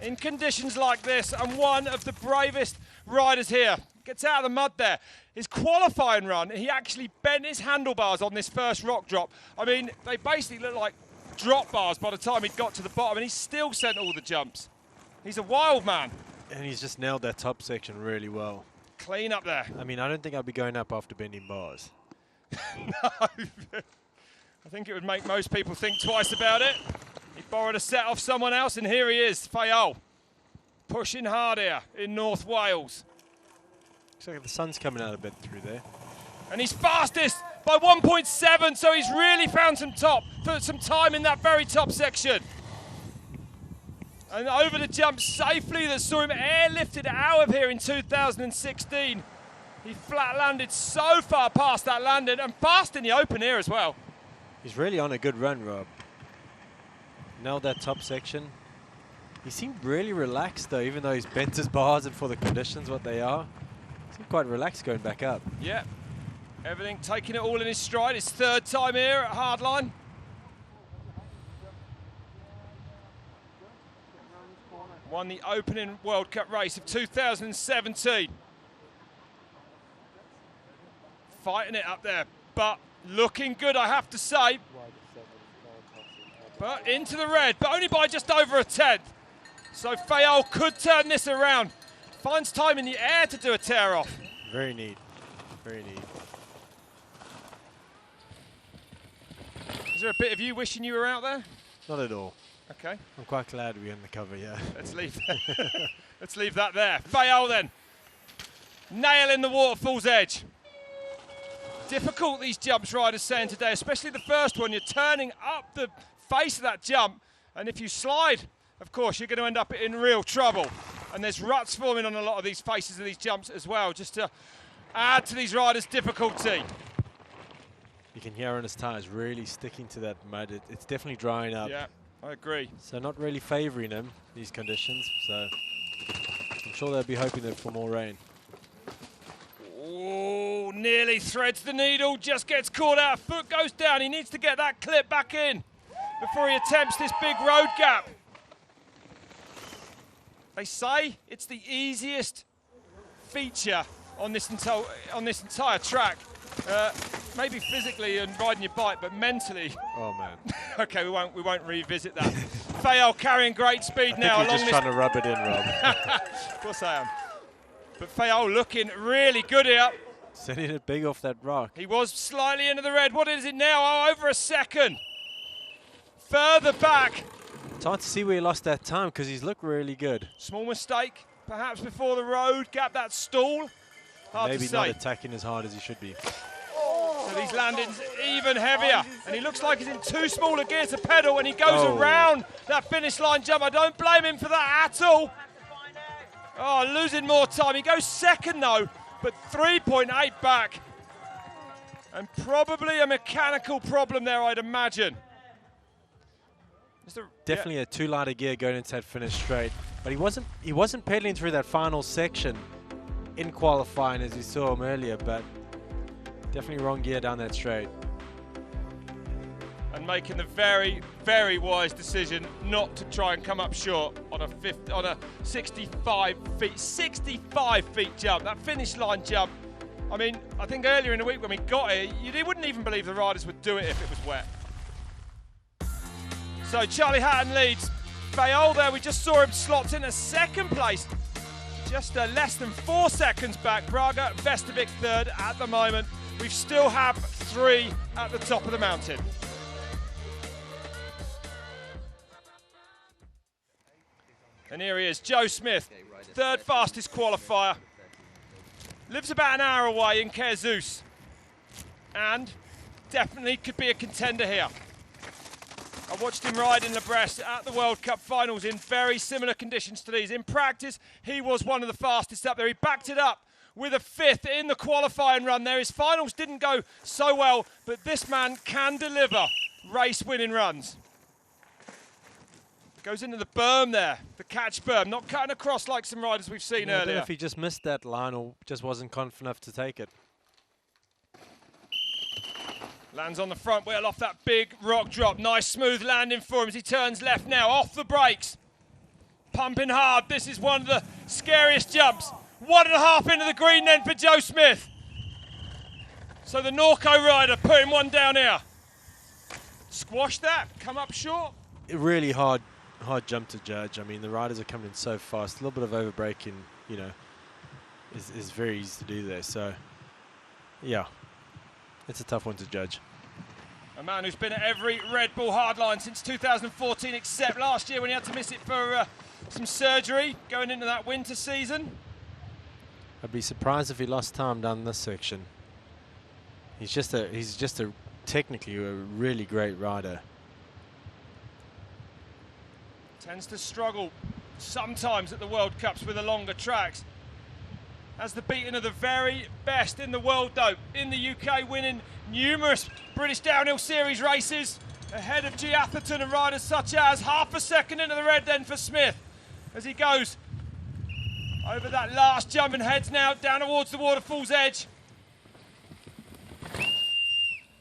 in conditions like this, and one of the bravest riders here. Gets out of the mud there. His qualifying run, he actually bent his handlebars on this first rock drop. I mean, they basically look like drop bars by the time he'd got to the bottom, and he still sent all the jumps. He's a wild man. And he's just nailed that top section really well. Clean up there. I mean, I don't think I'd be going up after bending bars. No. I think it would make most people think twice about it. He borrowed a set off someone else, and here he is, Fayolle. Pushing hard here in North Wales. Looks like the sun's coming out a bit through there. And he's fastest by 1.7, so he's really found some time in that very top section. And over the jump safely that saw him airlifted out of here in 2016. He flat landed so far past that landing and fast in the open here as well. He's really on a good run, Rob. Nailed that top section. He seemed really relaxed though, even though he's bent his bars and for the conditions what they are. He seemed quite relaxed going back up. Yeah, everything taking it all in his stride. His third time here at Hardline. Won the opening World Cup race of 2017. Fighting it up there, but looking good, I have to say. But into the red, but only by just over a tenth. So Fayol could turn this around. Finds time in the air to do a tear off. Very neat, very neat. Is there a bit of you wishing you were out there? Not at all. Okay. I'm quite glad we're in the cover, yeah. Let's leave let's leave that there. Fayol then. Nail in the waterfall's edge. Difficult, these jumps, riders saying today, especially the first one. You're turning up the face of that jump, and if you slide, of course, you're going to end up in real trouble. And there's ruts forming on a lot of these faces of these jumps as well, just to add to these riders' difficulty. You can hear on his tyres really sticking to that mud. It's definitely drying up. Yeah, I agree. So not really favouring him, these conditions. So I'm sure they'll be hoping for more rain. Oh, nearly threads the needle, just gets caught out. Foot goes down. He needs to get that clip back in before he attempts this big road gap. They say it's the easiest feature on this entire track. Maybe physically and riding your bike, but mentally. Oh man. Okay, we won't revisit that. Fayol carrying great speed now you're along just trying to rub it in, Rob. Of course I am. But Fayol looking really good here. Sending it big off that rock. He was slightly into the red. What is it now? Oh, over a second. Further back. It's hard to see where he lost that time because he's looked really good. Small mistake, perhaps before the road gap, that stall. Hard Maybe to say. not attacking as hard as he should be. So these landings even heavier. And he looks like he's in too small a gear to pedal when he goes around that finish line jump. I don't blame him for that at all. Oh, losing more time. He goes second though, but 3.8 back. And probably a mechanical problem there, I'd imagine. Definitely a too light a gear going into that finish straight. But he wasn't pedaling through that final section in qualifying as you saw him earlier, but definitely wrong gear down that straight. And making the very, very wise decision not to try and come up short on a 65 feet jump, that finish line jump. I mean, I think earlier in the week when we got it, you wouldn't even believe the riders would do it if it was wet. So Charlie Hatton leads. Fayol there, we just saw him slot in a second place. Just less than 4 seconds back. Braga, Vestovic third at the moment. We still have 3 at the top of the mountain. And here he is, Joe Smith, third fastest qualifier. Lives about an hour away in Kerr, and definitely could be a contender here. I watched him ride in Lebrest at the World Cup finals in very similar conditions to these. In practice, he was one of the fastest up there. He backed it up with a 5th in the qualifying run there. His finals didn't go so well, but this man can deliver race-winning runs. Goes into the berm there, the catch berm, not cutting across like some riders we've seen earlier. I don't know if he just missed that line or just wasn't confident enough to take it. Lands on the front wheel off that big rock drop. Nice smooth landing for him as he turns left now, off the brakes. Pumping hard, this is one of the scariest jumps. 1.5 into the green then for Joe Smith. So the Norco rider putting one down here. Squash that, come up short. Really hard jump to judge. I mean, the riders are coming in so fast. A little bit of over-braking, you know, is very easy to do there. So, yeah, it's a tough one to judge. A man who's been at every Red Bull Hardline since 2014, except last year when he had to miss it for some surgery going into that winter season. I'd be surprised if he lost time down this section. He's just a technically a really great rider. Tends to struggle sometimes at the World Cups with the longer tracks. Has the beating of the very best in the world though, in the UK, winning numerous British Downhill Series races, ahead of Gee Atherton and riders such as half a second into the red then for Smith as he goes over that last jump and heads now down towards the waterfall's edge.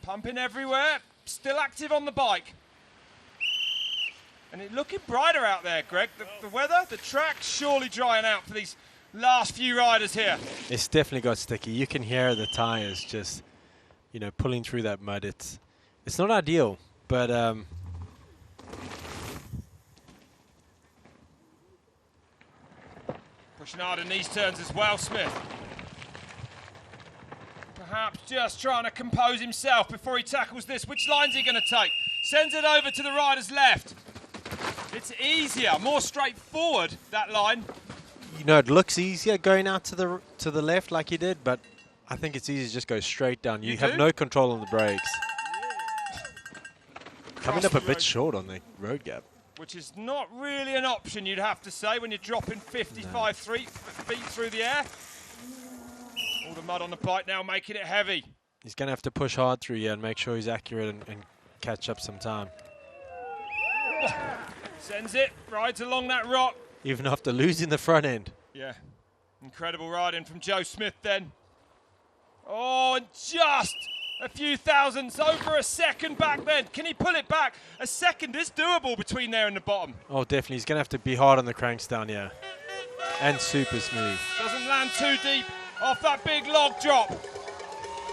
Pumping everywhere, still active on the bike. And it's looking brighter out there, Greg. The weather, the track's surely drying out for these last few riders here. It's definitely got sticky. You can hear the tyres just, you know, pulling through that mud. It's not ideal, but pushing hard in these turns as well, Smith. Perhaps just trying to compose himself before he tackles this. Which line's he going to take? Sends it over to the rider's left. It's easier, more straightforward, that line. you know, it looks easier going out to the left like he did, but I think it's easy to just go straight down. You have no control on the brakes. Coming up a bit short on the road gap. Which is not really an option, you'd have to say, when you're dropping 55 feet through the air. All the mud on the bike now making it heavy. He's going to have to push hard through here and make sure he's accurate and catch up some time. Sends it, rides along that rock. Even after losing the front end. Yeah, incredible riding from Joe Smith then. Oh, and just a few thousandths over a second back then. Can he pull it back? A second is doable between there and the bottom. Oh, definitely. He's going to have to be hard on the cranks down here. And super smooth. Doesn't land too deep off that big log drop.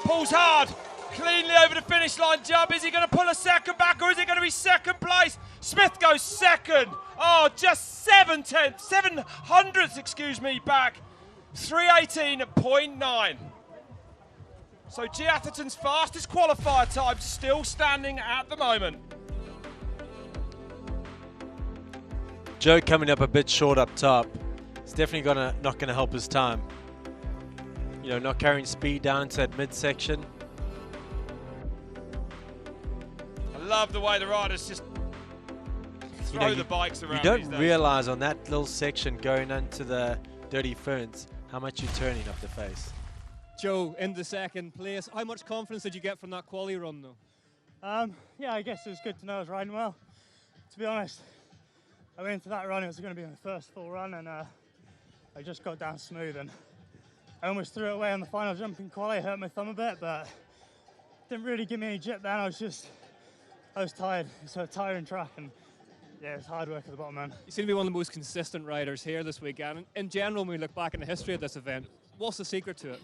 Pulls hard, cleanly over the finish line jump. Is he going to pull a second back, or is it going to be second place? Smith goes second. Oh, just 7 hundredths, excuse me, back. 3:18.9. So Gee Atherton's fastest qualifier time still standing at the moment. Joe coming up a bit short up top. It's definitely not going to help his time. You know, not carrying speed down into that midsection. I love the way the riders just throw the bikes around. You don't realise on that little section going into the dirty ferns how much you're turning up the face. Joe, in the second place, how much confidence did you get from that quali run, though? Yeah, I guess it was good to know I was riding well. To be honest, I went into that run, it was going to be my first full run, and I just got down smooth, and I almost threw it away on the final jump in quali. Hurt my thumb a bit, but didn't really give me any jip then. I was tired. It's a tiring track, and yeah, it's hard work at the bottom, man. You seem to be one of the most consistent riders here this weekend. In general, when we look back in the history of this event, what's the secret to it?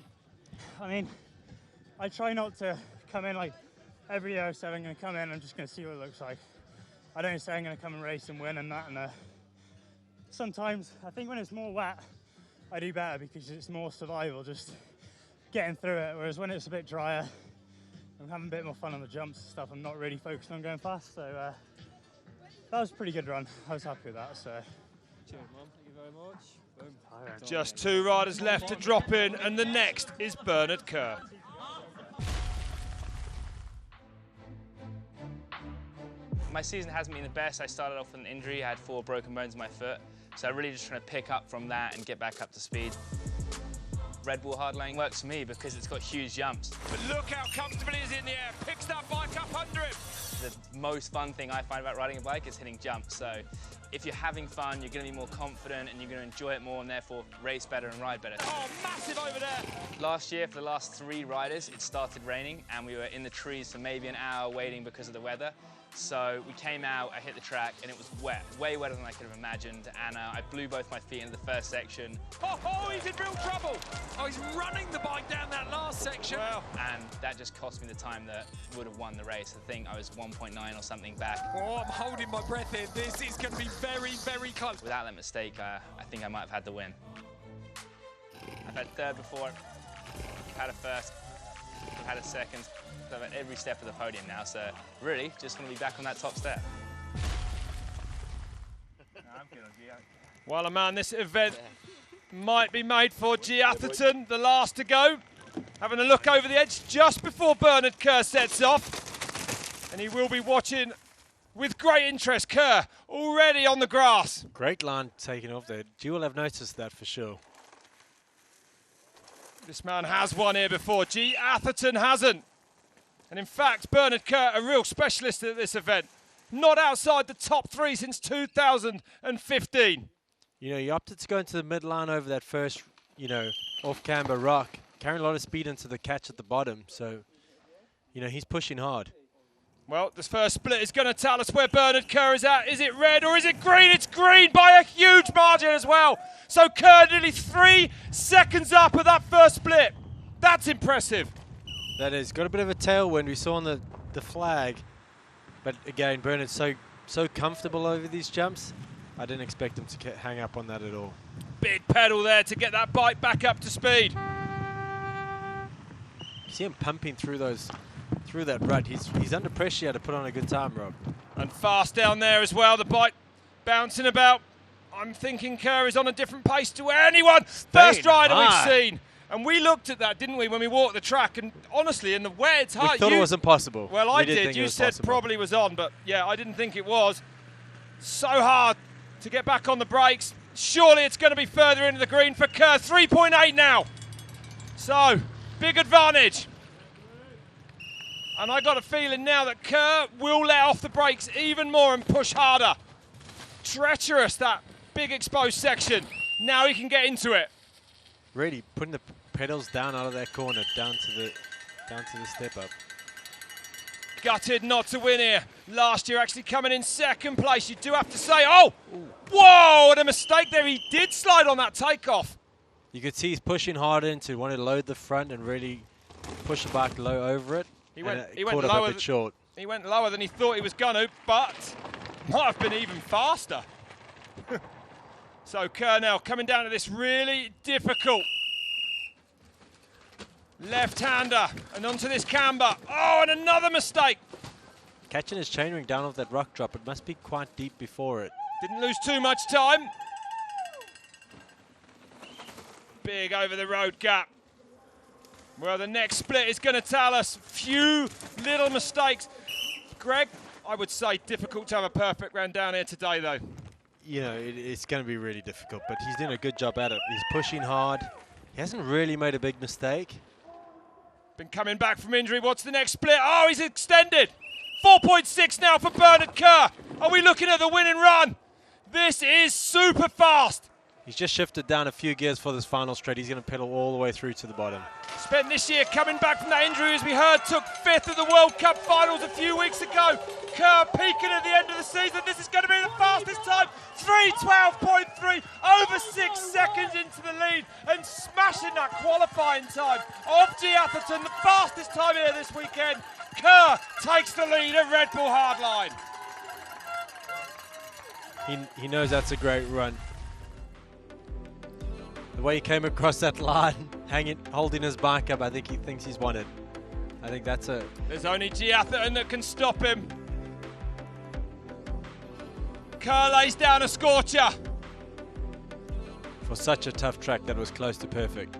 I mean, I try not to come in like every year I said I'm going to come in, I'm just going to see what it looks like. I don't say I'm going to come and race and win and that, and sometimes I think when it's more wet I do better because it's more survival, just getting through it, whereas when it's a bit drier I'm having a bit more fun on the jumps and stuff. I'm not really focused on going fast, so that was a pretty good run. I was happy with that. So. Cheers, man. Thank you very much. Boom. Just 2 riders left to drop in, and the next is Bernard Kerr. My season hasn't been the best. I started off with an injury. I had 4 broken bones in my foot. So I'm really just trying to pick up from that and get back up to speed. Red Bull Hardline works for me because it's got huge jumps. But look how comfortable he is in the air. Picks that bike up under him. The most fun thing I find about riding a bike is hitting jumps. So if you're having fun, you're going to be more confident and you're going to enjoy it more and therefore race better and ride better. Oh, massive over there. Last year, for the last 3 riders, it started raining and we were in the trees for maybe an hour waiting because of the weather. So we came out, I hit the track, and it was wet, way wetter than I could have imagined, and I blew both my feet into the first section. Oh, he's in real trouble. Oh, he's running the bike down that last section. Wow. And that just cost me the time that would have won the race. I think I was 1.9 or something back. Oh, I'm holding my breath here. This is going to be very, very close. Without that mistake, I think I might have had the win. I've had 3rd before, I've had a 1st, I've had a 2nd. I'm at every step of the podium now, so really just want to be back on that top step. Well, man, this event might be made for Gee Atherton, the last to go. Having a look over the edge just before Bernard Kerr sets off. And he will be watching with great interest. Kerr already on the grass. Great line taking off there. Gee will have noticed that for sure. This man has won here before. Gee Atherton hasn't. And in fact, Bernard Kerr, a real specialist at this event. Not outside the top 3 since 2015. You know, he opted to go into the midline over that first, you know, off-camber rock, carrying a lot of speed into the catch at the bottom. So, you know, he's pushing hard. Well, this first split is going to tell us where Bernard Kerr is at. Is it red or is it green? It's green by a huge margin as well. So Kerr nearly 3 seconds up at that first split. That's impressive. That is. Got a bit of a tailwind we saw on the flag. But again, Bernard's so comfortable over these jumps. I didn't expect him to hang up on that at all. Big pedal there to get that bike back up to speed. You see him pumping through that rut. He's under pressure here to put on a good time, Rob. And fast down there as well. The bike bouncing about. I'm thinking Kerr is on a different pace to anyone. First rider we've seen. And we looked at that, didn't we, when we walked the track? And honestly, in the wet, it's hard. We thought it was impossible. Well, I did. You said probably was on, but yeah, I didn't think it was. So hard to get back on the brakes. Surely it's going to be further into the green for Kerr. 3.8 now. So, big advantage. And I got a feeling now that Kerr will let off the brakes even more and push harder. Treacherous, that big exposed section. Now he can get into it. Really putting the pedals down out of that corner, down to the step up. Gutted not to win here. Last year actually coming in second place. You do have to say, oh, whoa, what a mistake there. He did slide on that takeoff. You could see he's pushing hard into, wanted to load the front and really push the bike low over it. He went lower. Short. He went lower than he thought he was going to, but might have been even faster. So Kerr now coming down to this really difficult left-hander and onto this camber. Oh, and another mistake. Catching his chainring down off that rock drop. It must be quite deep before it. Didn't lose too much time. Big over the road gap. Well, the next split is going to tell us few little mistakes. Greg, I would say difficult to have a perfect round down here today, though. You know, it's going to be really difficult, but he's doing a good job at it. He's pushing hard. He hasn't really made a big mistake. Been coming back from injury. What's the next split? Oh, he's extended. 4.6 now for Bernard Kerr. Are we looking at the winning run? This is super fast. He's just shifted down a few gears for this final straight. He's going to pedal all the way through to the bottom. Spent this year coming back from that injury, as we heard, took 5th at the World Cup finals a few weeks ago. Kerr peaking at the end of the season. This is going to be the fastest time. 3:12.3, over 6 seconds into the lead and smashing that qualifying time of Gee Atherton, the fastest time here this weekend. Kerr takes the lead at Red Bull Hardline. He knows that's a great run. The way he came across that line, holding his bike up, I think he thinks he's won it. I think that's a... There's only Gee Atherton that can stop him. Kerr lays down a scorcher. For such a tough track, that was close to perfect.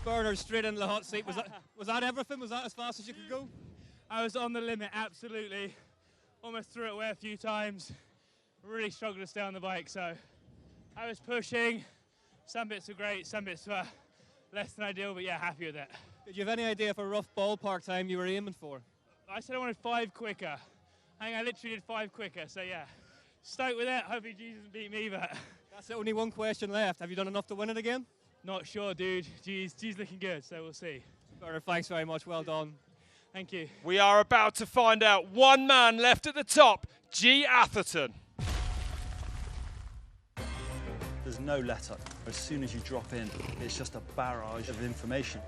Bernard straight into the hot seat. Was that everything? Was that as fast as you could go? I was on the limit, absolutely. Almost threw it away a few times. Really struggled to stay on the bike, so I was pushing. Some bits were great, some bits were less than ideal, but yeah, happy with it. Did you have any idea of a rough ballpark time you were aiming for? I said I wanted 5 quicker. I think I literally did 5 quicker, so yeah. Stoked with it, hopefully Gee doesn't beat me, but... That's the only one question left. Have you done enough to win it again? Not sure, dude. Gee's looking good, so we'll see. Bernard, thanks very much, well done. Thank you. We are about to find out. One man left at the top, Gee Atherton. There's no let-up. As soon as you drop in, it's just a barrage of information.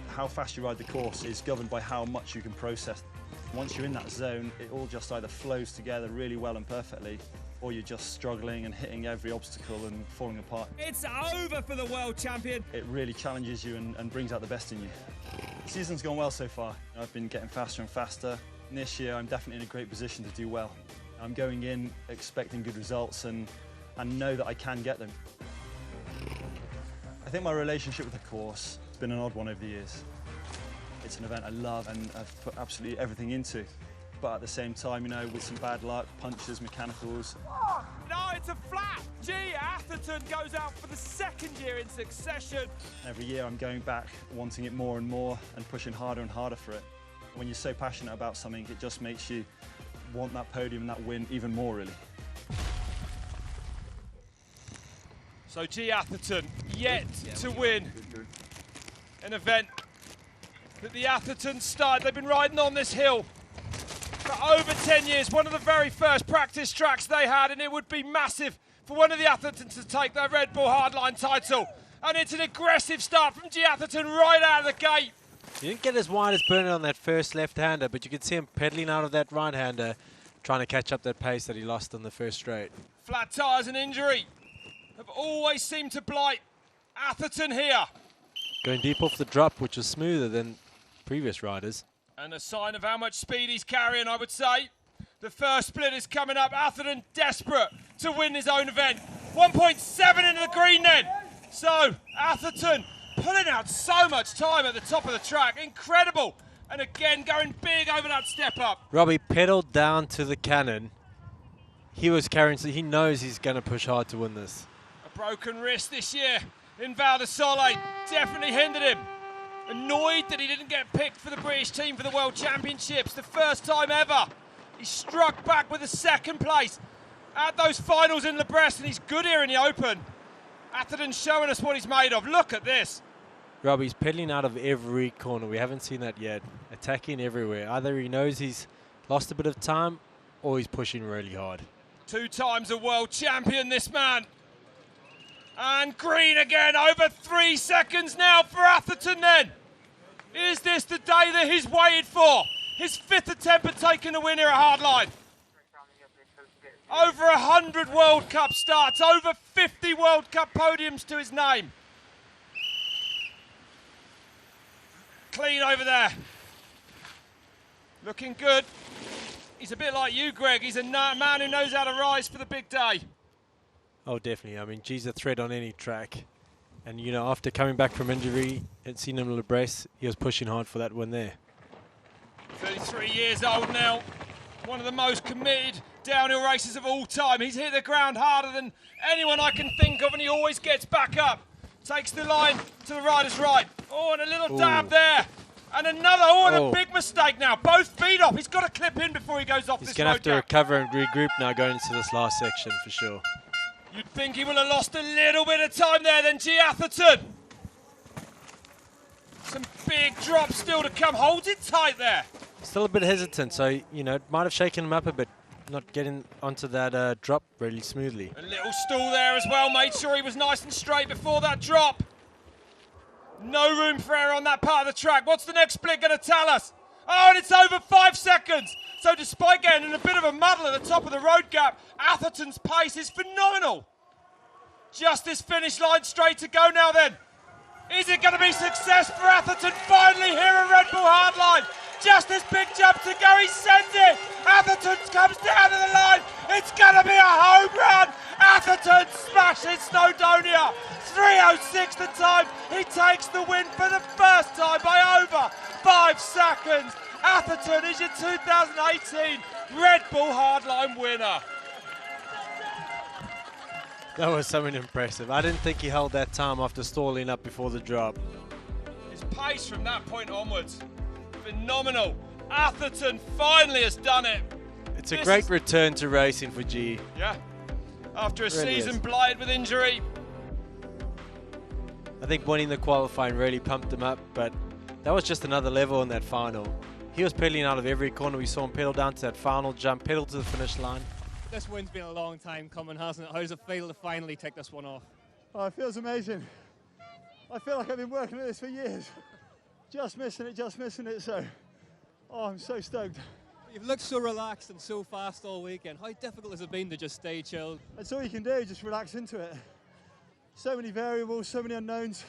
How fast you ride the course is governed by how much you can process. Once you're in that zone, it all just either flows together really well and perfectly, or you're just struggling and hitting every obstacle and falling apart. It's over for the world champion. It really challenges you and brings out the best in you. The season's gone well so far. I've been getting faster and faster. And this year, I'm definitely in a great position to do well. I'm going in expecting good results and know that I can get them. I think my relationship with the course has been an odd one over the years. It's an event I love and I've put absolutely everything into. But at the same time, you know, with some bad luck, punches, mechanicals. Oh, no, it's a flat. Gee Atherton goes out for the 2nd year in succession. Every year I'm going back, wanting it more and more and pushing harder and harder for it. When you're so passionate about something, it just makes you want that podium and that win even more, really. So Gee Atherton yet to win An event that the Athertons started. They've been riding on this hill for over 10 years. One of the very first practice tracks they had, and it would be massive for one of the Athertons to take their Red Bull Hardline title. And it's an aggressive start from Gee Atherton right out of the gate. He didn't get as wide as Bernard on that first left-hander, but you could see him pedaling out of that right-hander, trying to catch up that pace that he lost on the first straight. Flat tyres and injury have always seemed to blight Atherton here. Going deep off the drop, which was smoother than previous riders. And a sign of how much speed he's carrying, I would say. The first split is coming up. Atherton desperate to win his own event. 1.7 into the green then. So Atherton pulling out so much time at the top of the track. Incredible. And again, going big over that step up. Robbie pedaled down to the cannon. He was carrying, so he knows he's going to push hard to win this. A broken wrist this year in Val di Sole definitely hindered him. Annoyed that he didn't get picked for the British team for the World Championships, the first time ever. He struck back with a second place at those finals in Le Bresse, and he's good here in the Open. Atherton's showing us what he's made of. Look at this. Robbie's pedaling out of every corner. We haven't seen that yet. Attacking everywhere. Either he knows he's lost a bit of time or he's pushing really hard. 2 times a world champion, this man. And green again, over 3 seconds now for Atherton then. Is this the day that he's waited for? His 5th attempt at taking a win here at Hardline. Over 100 World Cup starts, over 50 World Cup podiums to his name. Clean over there. Looking good. He's a bit like you, Greg. He's a man who knows how to rise for the big day. Oh, definitely. I mean, Gee's a threat on any track. And, you know, after coming back from injury, had seen him in Le Bresse, he was pushing hard for that win there. 33 years old now. One of the most committed downhill racers of all time. He's hit the ground harder than anyone I can think of, and he always gets back up. Takes the line to the rider's right. Oh, and a little dab there. And another, and a big mistake now. Both feet off. He's got to clip in before he goes off this road. He's going to have to recover and regroup now going into this last section for sure. You'd think he will have lost a little bit of time there then, Gee Atherton. Some big drops still to come. Holds it tight there. Still a bit hesitant, so, you know, it might have shaken him up a bit, not getting onto that drop really smoothly. A little stall there as well. Made sure he was nice and straight before that drop. No room for error on that part of the track. What's the next split going to tell us? Oh, and it's over 5 seconds. So despite getting in a bit of a muddle at the top of the road gap, Atherton's pace is phenomenal. Just this finish line straight to go now then. Is it going to be success for Atherton finally here at Red Bull Hardline? Just this big jump to go, he sends it. Atherton comes down to the line. It's going to be a home run. Atherton smashes Snowdonia. 3:06 the time. He takes the win for the first time by over 5 seconds. Atherton is your 2018 Red Bull Hardline winner. That was something impressive. I didn't think he held that time after stalling up before the drop. His pace from that point onwards, phenomenal. Atherton finally has done it. It's a great return to racing for Gee. Yeah. After a Really season is. blighted with injury. I think winning the qualifying really pumped him up, but that was just another level in that final. He was pedaling out of every corner. We saw him pedal down to that final jump, pedal to the finish line. This win's been a long time coming, hasn't it? How does it feel to finally take this one off? Oh, it feels amazing. I feel like I've been working at this for years. Just missing it, so I'm so stoked. You've looked so relaxed and so fast all weekend. How difficult has it been to just stay chilled? That's all you can do, just relax into it. So many variables, so many unknowns.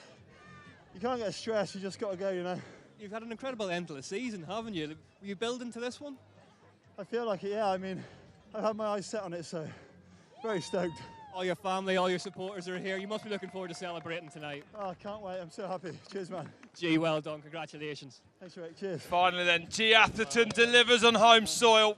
You can't get stressed, you just got to go, you know. You've had an incredible end to the season, haven't you? Were you building to this one? I feel like it, yeah. I mean, I've had my eyes set on it, so very stoked. All your family, all your supporters are here. You must be looking forward to celebrating tonight. Oh, I can't wait. I'm so happy. Cheers, man. Gee, well done. Congratulations. Thanks, Rick. Cheers. Finally then, Gee Atherton delivers on home soil.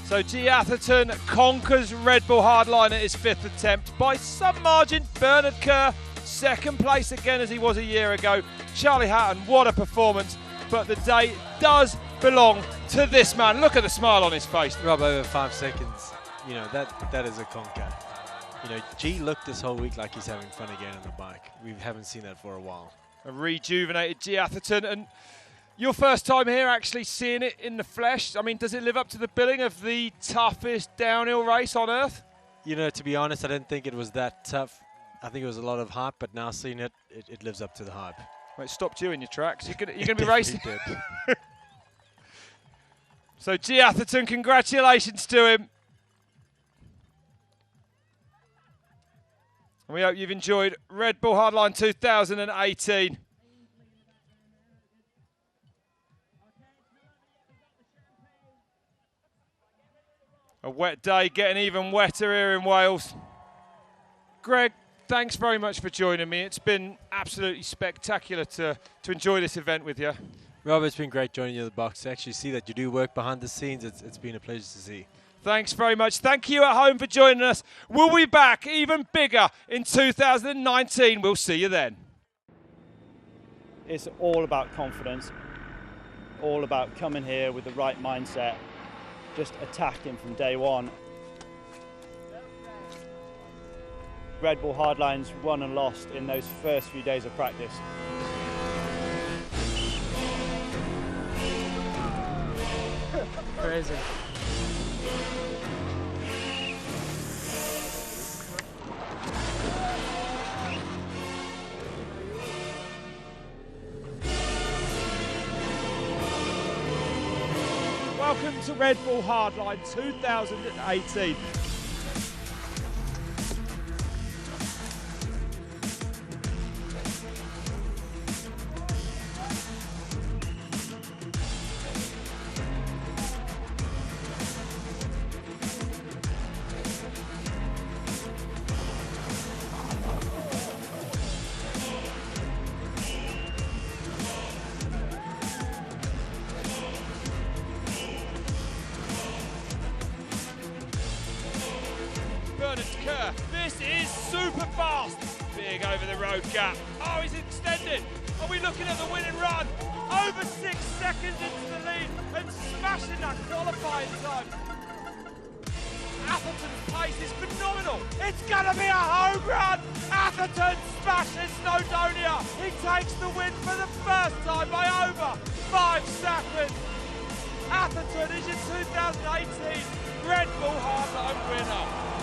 So Gee Atherton conquers Red Bull Hardline at his 5th attempt by some margin. Bernard Kerr, 2nd place again as he was a year ago. Charlie Hatton, what a performance. But the day does belong to this man. Look at the smile on his face. Rob, over 5 seconds, you know, that is a conquer. You know, Gee looked this whole week like he's having fun again on the bike. We haven't seen that for a while. A rejuvenated Gee Atherton, and your first time here actually seeing it in the flesh. I mean, does it live up to the billing of the toughest downhill race on earth? You know, to be honest, I didn't think it was that tough. I think it was a lot of hype, but now seeing it, it lives up to the hype. Well, it stopped you in your tracks. You're going to be racing. Did. So Gee Atherton, congratulations to him. And we hope you've enjoyed Red Bull Hardline 2018. A wet day getting even wetter here in Wales. Greg, thanks very much for joining me. It's been absolutely spectacular to enjoy this event with you. Rob, it's been great joining you in the box. To actually see that you do work behind the scenes, it's been a pleasure to see. Thanks very much. Thank you at home for joining us. We'll be back even bigger in 2019. We'll see you then. It's all about confidence, all about coming here with the right mindset, just attacking from day one. Red Bull Hardline's won and lost in those first few days of practice. Crazy. Welcome to Red Bull Hardline 2018. Kerr. This is super fast. Big over the road gap. Oh, he's extended. Are we looking at the winning run? Over 6 seconds into the lead and smashing that qualifying time. Atherton's pace is phenomenal. It's going to be a home run. Atherton smashes Snowdonia. He takes the win for the first time by over 5 seconds. Atherton is your 2018 Red Bull Hardline winner.